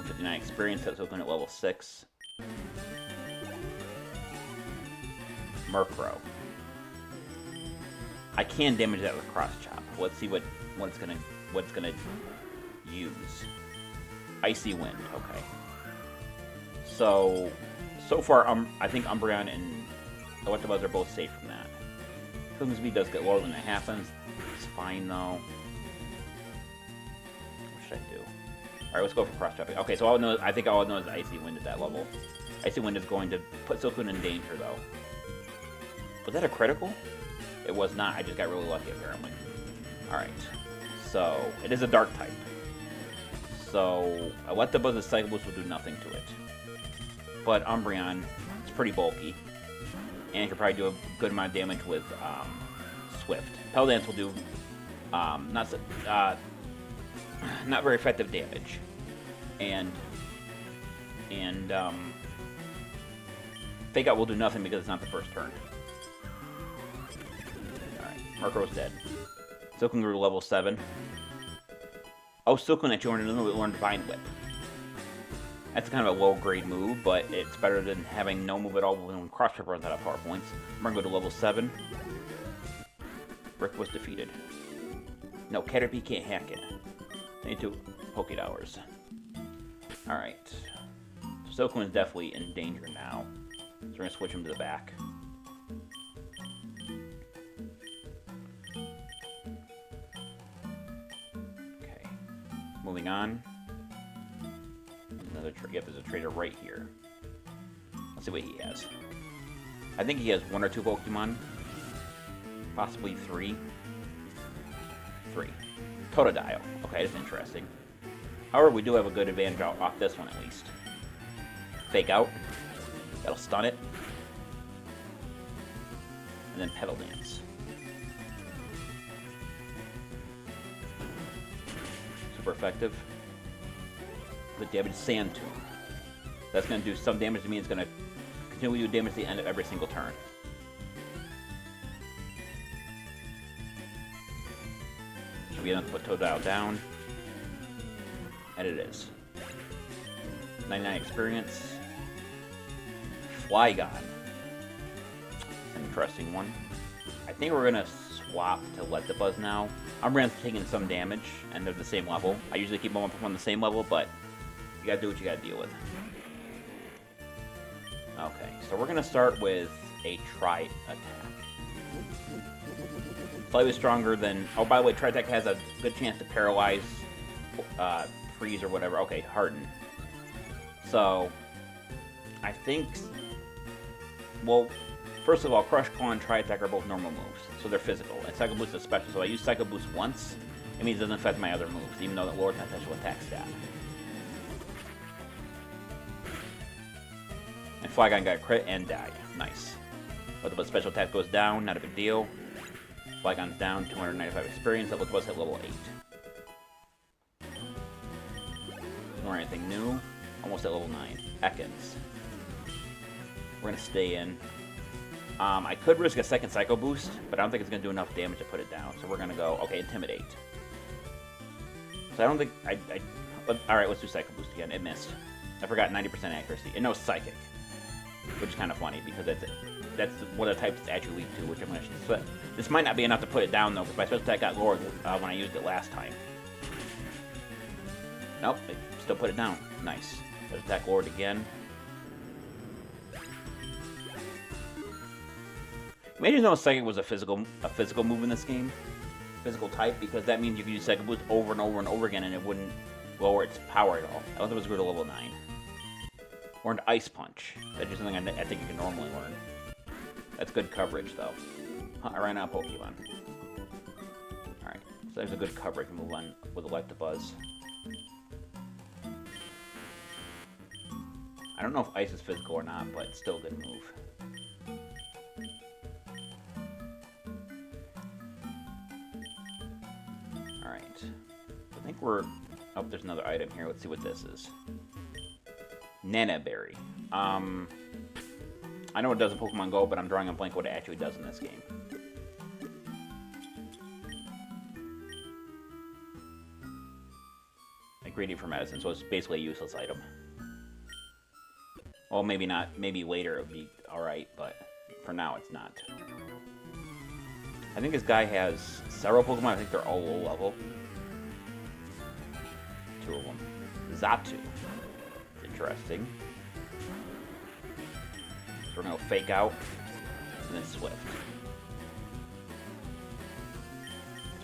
.59 experience, that's open at level 6. Murkrow. I can damage that with Cross Chop. Let's see what it's gonna use. Icy Wind. Okay. So far, I think Umbreon and Electabuzz are both safe from that. Cooking speed does get lower when it happens. It's fine though. What should I do? All right, let's go for Cross Chop. Okay, so I think all I know is Icy Wind at that level. Icy Wind is going to put Silcoon in danger though. Was that a critical? It was not. I just got really lucky, apparently. Alright. So, it is a dark type. So, Electabuzz' Psycho Boost will do nothing to it. But Umbreon is pretty bulky. And it can probably do a good amount of damage with Swift. Petal will do not very effective damage. And Fake Out will do nothing because it's not the first turn. Alright, Murkrow's dead. Silcoon grew to level 7. Oh, Silcoon actually learned Divine Whip. That's kind of a low-grade move, but it's better than having no move at all when Cross Trip runs out of power points. I'm going to go to level 7. Rick was defeated. No, Caterpie can't hack it. I need 2 Pokédowers. Alright. So Silcoon is definitely in danger now. So we're going to switch him to the back. Okay. Moving on. Yep, there's a trader right here. Let's see what he has. I think he has 1 or 2 Pokemon. Possibly 3. 3. Totodile. Okay, that's interesting. However, we do have a good advantage off this one at least. Fake Out. That'll stun it. And then Petal Dance. Super effective. The damage Sand Tomb. That's going to do some damage to me. It's going to continue to do damage at the end of every single turn. Should be enough to put Totodile down. And it is. 99 experience. Flygon. An interesting one. I think we're going to swap to Electabuzz now. Umbreon's taking some damage, and they're the same level. I usually keep them on the same level, but you gotta do what you gotta deal with. Okay, so we're gonna start with a Tri Attack. Slightly stronger than... Oh, by the way, Tri Attack has a good chance to paralyze, freeze, or whatever. Okay, Harden. So, I think... Well, first of all, Crush, Claw, and Tri Attack are both normal moves, so they're physical. And Psycho Boost is special, so I use Psycho Boost once. It means it doesn't affect my other moves, even though that lowers my special attack stat. And Flygon got a crit and died. Nice. But the special attack goes down, not a big deal. Flygon's down, 295 experience. That was at level 8. Nor anything new. Almost at level 9. Ekans. We're going to stay in. I could risk a second Psycho Boost, but I don't think it's going to do enough damage to put it down. So we're going to go, okay, Intimidate. So I don't think, alright, let's do Psycho Boost again. It missed. I forgot 90% accuracy. It knows Psychic, which is kind of funny because that's what the types actually lead to, which I'm going to... This might not be enough to put it down, though, because my special attack got lowered when I used it last time. Nope, it still put it down. Nice. Special attack lowered again. Imagine though Psychic was a physical move in this game. Physical type, because that means you can use Psychic Boost over and over and over again and it wouldn't lower its power at all. I thought it was grew to level 9. Learned Ice Punch. That's just something I think you can normally learn. That's good coverage, though. Huh, I ran out of Pokemon. Alright, so there's a good coverage to move on with Electabuzz. I don't know if Ice is physical or not, but it's still a good move. Alright. I think we're... Oh, there's another item here. Let's see what this is. Nana Berry. I know it does in Pokemon Go, but I'm drawing a blank what it actually does in this game. Ingredient for medicine, so it's basically a useless item. Well, maybe not. Maybe later it would be alright, but for now it's not. I think this guy has several Pokemon. I think they're all low level. 2 of them. Xatu. Interesting. So we're going to Fake Out, and then Swift.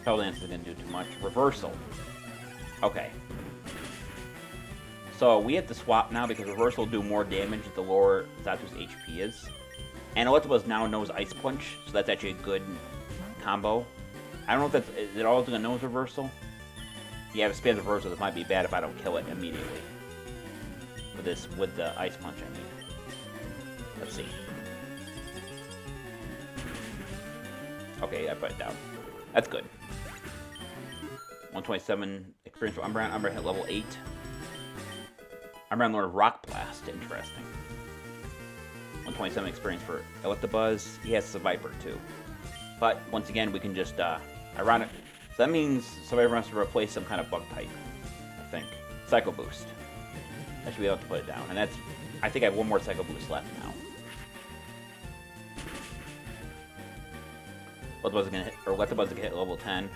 Spell Dance isn't going to do too much. Reversal. Okay. So we have to swap now because Reversal will do more damage the lower Xatu's HP is. And Electabuzz now knows Ice Punch, so that's actually a good combo. I don't know if that's... Is it all going to nose reversal? Yeah, if it spams reversal, this might be bad if I don't kill it immediately. With the Ice Punch, I mean. Let's see. Okay, I put it down. That's good. 127 experience for Umbreon. Umbreon hit level 8. Umbreon learned Rock Blast. Interesting. 127 experience for Electabuzz. He has Viper too. But once again, we can just ironic. So that means somebody wants to replace some kind of bug type. I think Psycho Boost. I should be able to put it down, and that's. I think I have one more Psycho Boost left now. Electabuzz gonna hit, or Electabuzz gonna hit level 10.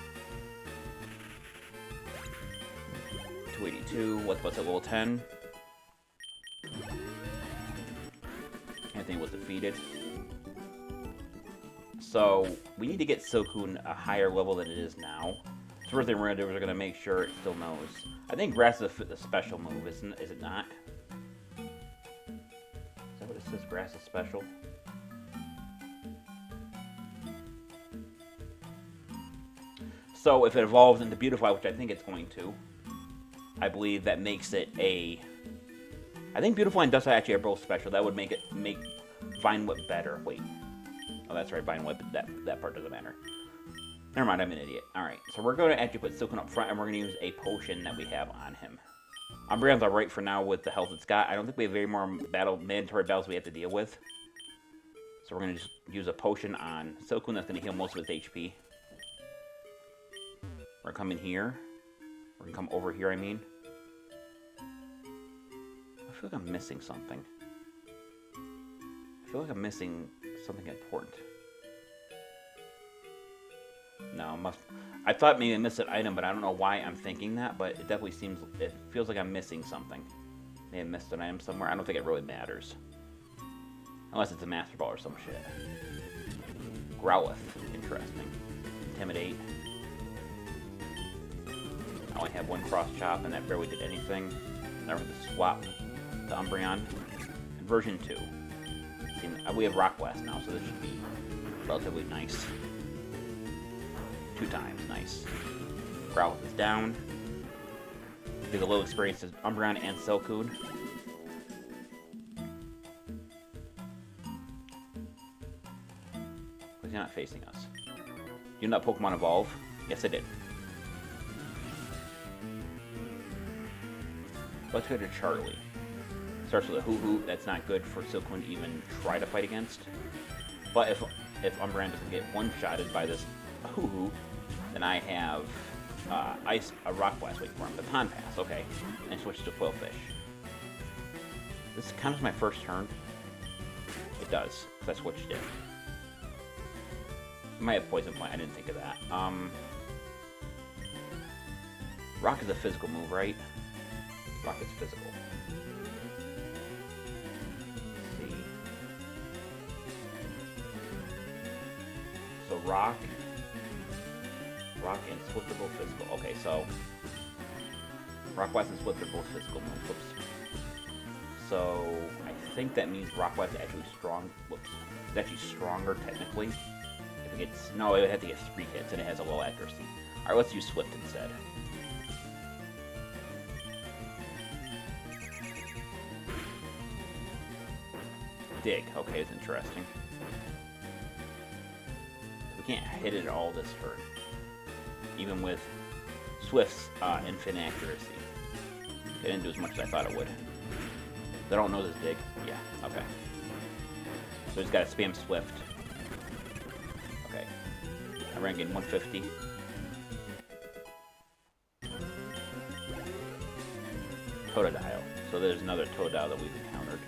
282. Electabuzz at level 10. Anthony was defeated. So we need to get Silcoon a higher level than it is now. So first thing we're gonna do is we're gonna make sure it still knows. I think Grass is a special move, is it not? Is that what it says? Grass is special. So if it evolves into Beautifly, which I think it's going to, I believe that makes it a. I think Beautifly and Dusklight actually are both special. That would make Vine Whip better. Wait. Oh, that's right, Vine Whip. That part doesn't matter. Never mind, I'm an idiot. Alright, so we're going to actually put Silcoon up front, and we're going to use a potion that we have on him. Umbreon's alright for now with the health it's got. I don't think we have very more mandatory battles we have to deal with. So we're going to just use a potion on Silcoon that's going to heal most of his HP. We're going to come in here. We're going to come over here, I mean. I feel like I'm missing something. I feel like I'm missing something important. No, I thought maybe I missed an item, but I don't know why I'm thinking that, but it definitely it feels like I'm missing something. Maybe I missed an item somewhere. I don't think it really matters. Unless it's a Master Ball or some shit. Growlithe. Interesting. Intimidate. I only have one Cross Chop, and that barely did anything. Now we're going to swap to Umbreon. And version 2. We have Rock Blast now, so this should be relatively nice. 2 times, nice. Growlithe is down. Give a little experience to Umbreon and Silcoon. Why is he not facing us? You know that Pokemon evolve? Yes, I did. Let's go to Charlie. Starts with a Hoo-Hoo. That's not good for Silcoon to even try to fight against. But if Umbreon doesn't get one-shotted by this Hoo-Hoo, then I have a Rock Blast waiting for him. The Pond Pass, okay. And switch to Quillfish. This counts as my first turn. It does, because I switched it. I might have Poison Plant, I didn't think of that. Rock is a physical move, right? Rock is physical. Let's see. So Rock and Swift are both physical. Okay, so Rock Blast and Swift are both physical moves. Whoops. So I think that means Rock Blast is actually strong. Whoops. It's actually stronger technically. If it gets no, it would have to get 3 hits and it has a low accuracy. Alright, let's use Swift instead. Dig. Okay, it's interesting. We can't hit it at all this turn. Even with Swift's infinite accuracy. It didn't do as much as I thought it would. They don't know this Dig. Yeah, okay. So he's got to spam Swift. Okay. I'm ranking 150. Totodile. So there's another Totodile that we've encountered.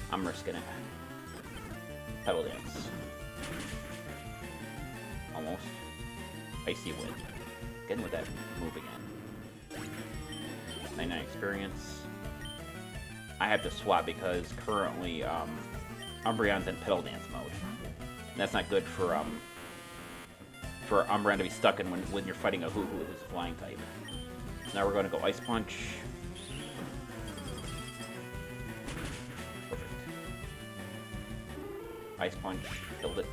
I'm risking it. Pedal Dance. Almost. Icy Wind. Getting with that move again. 99 experience. I have to swap because currently Umbreon's in Pedal Dance mode. And that's not good for Umbreon to be stuck in when you're fighting a Hoo-Hoo with his flying type. Now we're going to go Ice Punch. Ice Punch killed it.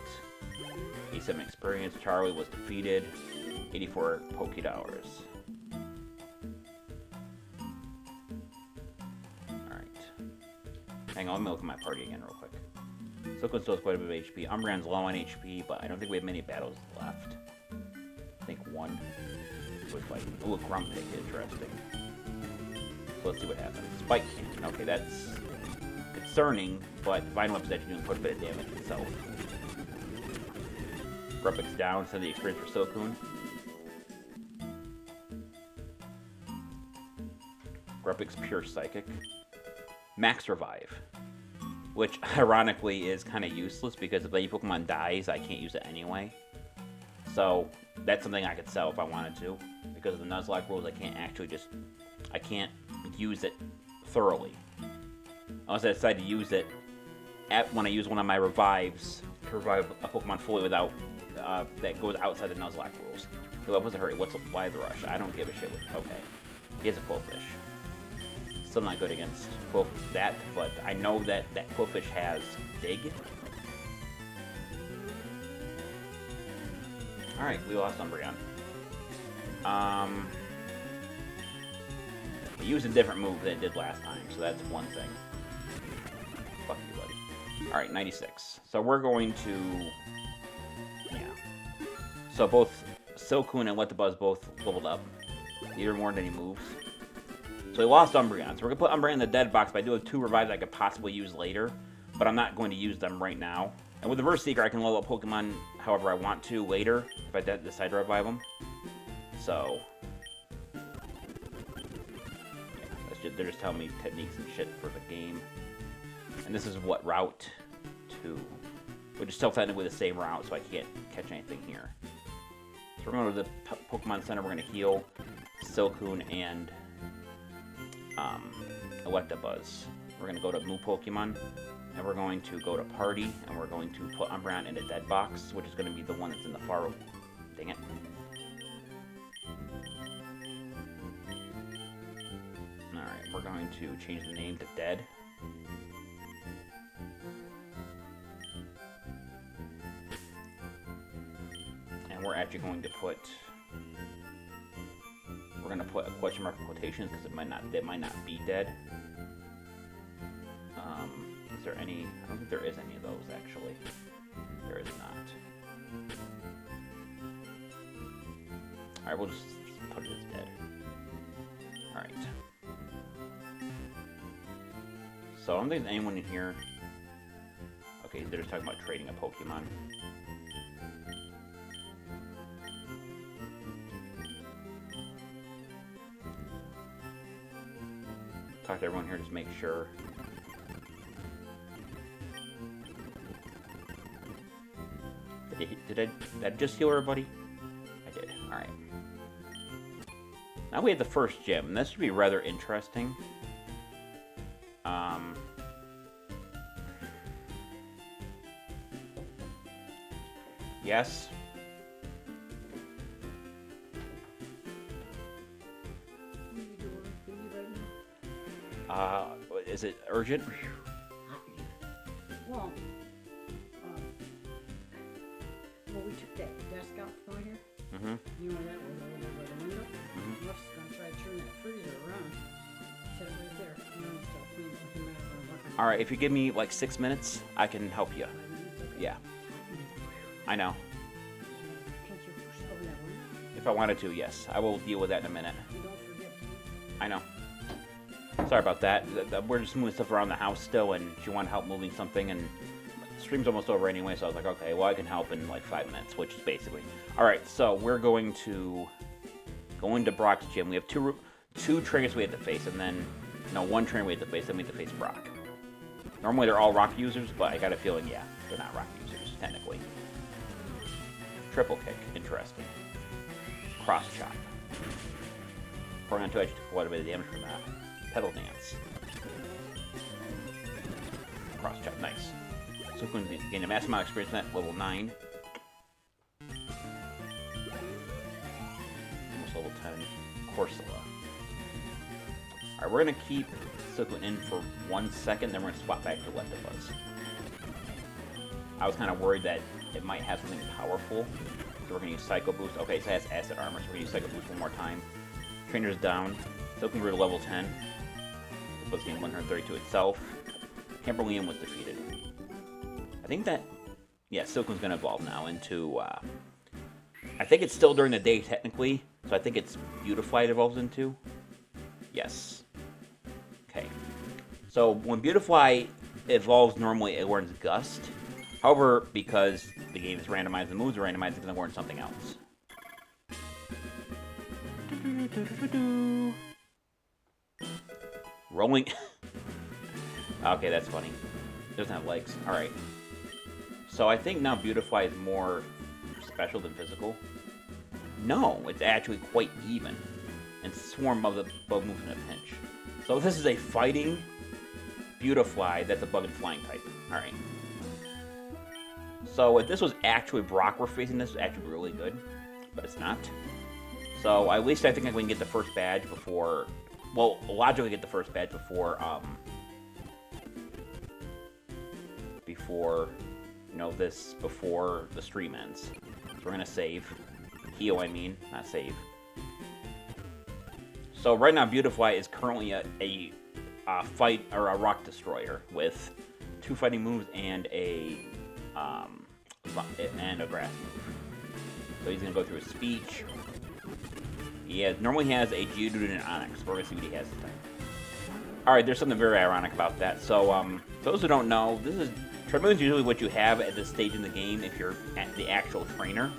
87 experience. Charlie was defeated. 84 Poké Dollars. Alright. Hang on, let me look at my party again real quick. Silcoon still has quite a bit of HP. Umbreon's low on HP, but I don't think we have many battles left. I think one. With like, ooh, Grumpig, interesting. So let's see what happens. Spike Cannon. Okay, that's concerning, but Vine Whip's actually doing quite a bit of damage itself. Grumpig's down, send the experience for Silcoon. Grumpig's pure Psychic. Max Revive. Which, ironically, is kind of useless, because if any Pokemon dies, I can't use it anyway. So, that's something I could sell if I wanted to. Because of the Nuzlocke rules, I can't use it thoroughly. Unless I decide to use it when I use one of my revives to revive a Pokemon fully without, that goes outside the Nuzlocke rules. So what's the hurry? Why the rush? I don't give a shit. Okay. He has a Quillfish. Still not good against that, but I know that Quillfish has Dig. Alright, we lost Umbreon. It used a different move than it did last time, so that's one thing. Fuck you, buddy. Alright, 96. So we're going to... Yeah. So both Silcoon and Electabuzz both leveled up. Neither more than any moves. So we lost Umbreon. So we're going to put Umbreon in the dead box, but I do have 2 revives I could possibly use later. But I'm not going to use them right now. And with the Reverse Seeker, I can level up Pokemon however I want to later, if I decide to revive them. So... yeah, they're just telling me techniques and shit for the game. And this is what, Route 2. Which is still technically the same route, so I can't catch anything here. So we're going to the Pokemon Center, we're going to heal Silcoon and... Electabuzz. We're going to go to Moo Pokemon, and we're going to go to Party, and we're going to put Umbreon in a dead box, which is going to be the one that's in the far... Dang it. Alright, we're going to change the name to Dead. And we're actually going to put... We're going to put a question mark in quotations because it might not be dead. Is there any? I don't think there is any of those actually. There is not. Alright, we'll just put it as dead. Alright. So I don't think there's anyone in here. Okay, they're just talking about trading a Pokemon. Talk to everyone here, just make sure. Did I just heal everybody? I did. Alright. Now we have the first gym, and this should be rather interesting. Yes. Is it urgent? Well, we took that desk out from here. Mm-hmm. You know that was over there by the window? Mm-hmm. Russ is going to try to turn that freezer around. Set it right there. You know, so clean it with him. Alright, if you give me like 6 minutes, I can help you. Yeah. I know. Can't you open that window? If I wanted to, yes. I will deal with that in a minute. And don't forget. I know. Sorry about that. We're just moving stuff around the house still, and she wanted help moving something, and the stream's almost over anyway, so I was like, okay, well, I can help in like 5 minutes, which is basically... Alright, so we're going to go into Brock's gym. We have two trainers we have to face, and then... No, one trainer we have to face, then we have to face Brock. Normally they're all rock users, but I got a feeling, yeah, they're not rock users, technically. Triple kick, interesting. Cross chop. Pouring on 2 actually took quite a bit of damage from that. Pedal dance. Cross chop, nice. So we're going to gain a massive amount of experience from that, level 9. Almost level 10. Corsola. Alright, we're going to keep Silcoon in for 1 second, then we're going to swap back to Electabuzz. I was kind of worried that it might have something powerful. So we're going to use Psycho Boost. Okay, so it has Acid Armor, so we're going to use Psycho Boost one more time. Trainer's down. Silken grew to level 10. It was game 132 itself. Camberlian was defeated. I think that... Yeah, Silken's going to evolve now into... I think it's still during the day, technically. So I think it's Beautifly it evolves into. Yes. Okay. So when Beautifly evolves, normally it learns Gust. However, because the game is randomized, the moves are randomized, it's going to learn something else. Rolling. Okay, that's funny. Doesn't have legs. Alright. So I think now Beautifly is more special than physical. No, it's actually quite even. And Swarm of the bug moves in a pinch. So this is a fighting Beautifly that's a bug and flying type. Alright. So if this was actually Brock we're facing, this would actually be really good. But it's not. So at least I think we can get the first badge before... Well, logically get the first badge before, before the stream ends. So we're gonna save. Heal, I mean, not save. So right now, Beautifly is currently a fight, or a rock destroyer with 2 fighting moves and a grass move. So he's gonna go through his speech. Normally he has a Geodude and an Onix. We're gonna see what he has this time. Alright, there's something very ironic about that. So, those who don't know, Treadmill is usually what you have at this stage in the game if you're at the actual trainer.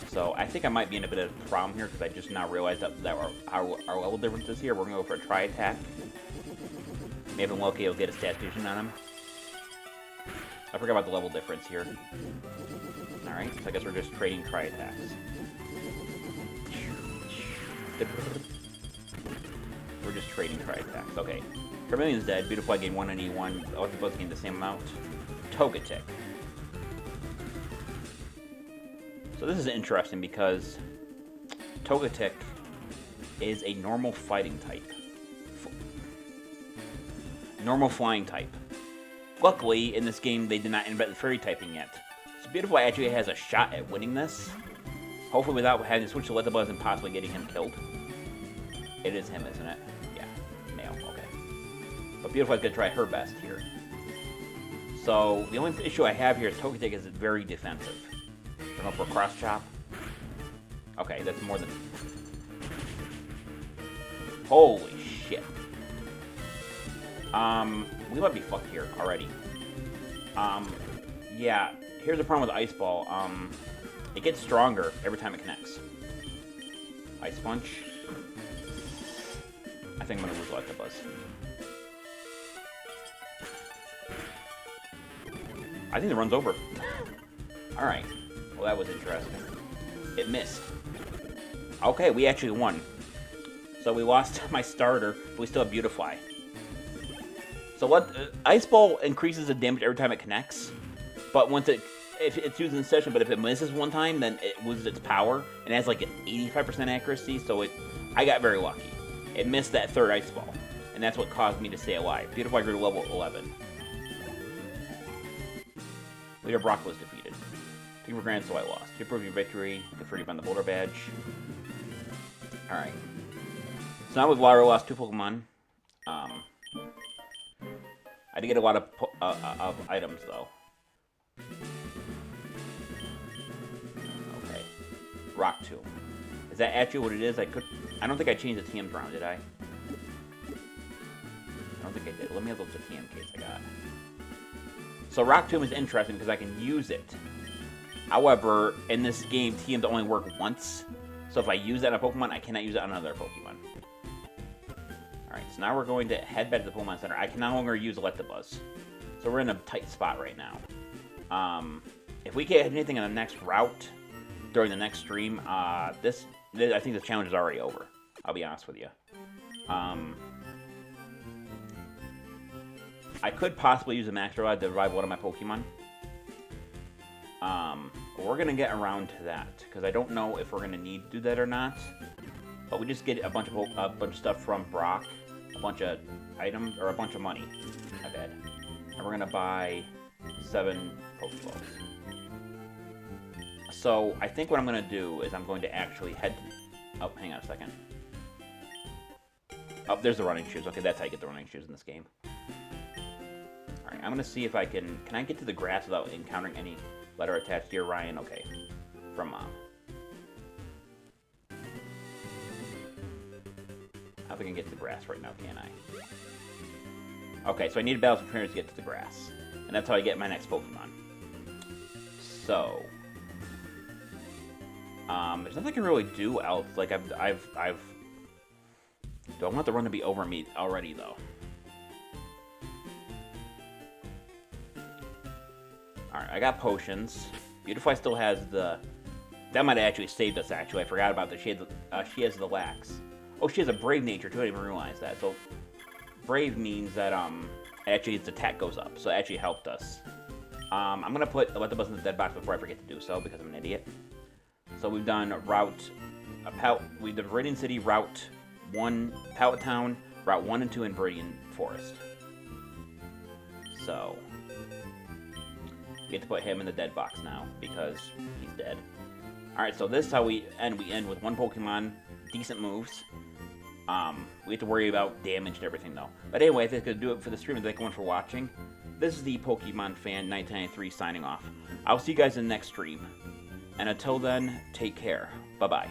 So I think I might be in a bit of a problem here because I just now realized that our level difference is here. We're gonna go for a Tri Attack. Maybe Loki will get a stat fusion on him. I forgot about the level difference here. Alright, so I guess we're just trading Tri Attacks. We're just trading Tri Attacks. Okay. Charmeleon's dead. Beautifly gained 191. Oh, they both gained the same amount. Togetic. So this is interesting because Togetic is a normal fighting type. Normal flying type. Luckily, in this game, they did not invent the fairy typing yet. So Beautifly actually has a shot at winning this. Hopefully without having to switch to Electabuzz and possibly getting him killed. It is him, isn't it? Yeah. Male, okay. But Beautifly's gonna try her best here. So, the only issue I have here is Togetic is very defensive. We're going for a Cross Chop. Okay, that's more than... Holy shit. We might be fucked here already. Yeah, here's the problem with Ice Ball. It gets stronger every time it connects. Ice Punch. I think I'm gonna lose Electabuzz. I think the run's over. Alright. Well, that was interesting. It missed. Okay, we actually won. So we lost my starter, but we still have Beautifly. So what? Ice Ball increases the damage every time it connects, but once if it's used in session, but if it misses one time, then it loses its power, and it has like an 85% accuracy, so I got very lucky. It missed that third Ice Ball, and that's what caused me to stay alive. Beautifly grew to level 11. Leader Brock was defeated. Took for granted, so I lost. To prove your victory, conferred you on the Boulder Badge. Alright. So now we've Lyra lost 2 Pokemon. I did get a lot of items, though. Okay. Rock Tomb. Is that actually what it is? I don't think I changed the TMs around, did I? I don't think I did. Let me have a look at the TM case I got. So Rock Tomb is interesting because I can use it. However, in this game, TMs only work once. So if I use that on a Pokemon, I cannot use it on another Pokemon. Alright, so now we're going to head back to the Pokemon Center. I can no longer use Electabuzz. So we're in a tight spot right now. If we get anything on the next route during the next stream, I think the challenge is already over. I'll be honest with you. I could possibly use a Max Revive to revive one of my Pokemon. But we're going to get around to that, because I don't know if we're going to need to do that or not. But we just get a bunch of stuff from Brock, a bunch of items, or a bunch of money. My bad. And we're going to buy 7 Pokeballs. So I think what I'm going to do is I'm going to actually head to... Oh, hang on a second. Oh, there's the running shoes. Okay, that's how you get the running shoes in this game. Alright, I'm going to see if I can... Can I get to the grass without encountering any letter attached? Dear Ryan, okay. From Mom. I don't think I can get to the grass right now, can I? Okay, so I need a battle trainers to get to the grass. And that's how I get my next Pokemon. So... there's nothing I can really do else. Like, I've... Do I want the run to be over me already, though? Alright, I got potions. Beautifly still has the... That might have actually saved us, actually. I forgot about that. She has the lax. Oh, she has a brave nature, too. I didn't even realize that. So, brave means that, actually its attack goes up. So, it actually helped us. I'm going to put Electabuzz in the dead box before I forget to do so, because I'm an idiot. So, we've done we did Viridian City, Route 1, Pallet Town, Route 1 and 2 in Viridian Forest. So, we get to put him in the dead box now, because he's dead. Alright, so this is how we end. We end with one Pokemon, decent moves. We have to worry about damage and everything, though. But anyway, I think that's going to do it for the stream. Thank you for watching. This is the Pokemon Fan 1993 signing off. I'll see you guys in the next stream. And until then, take care. Bye-bye.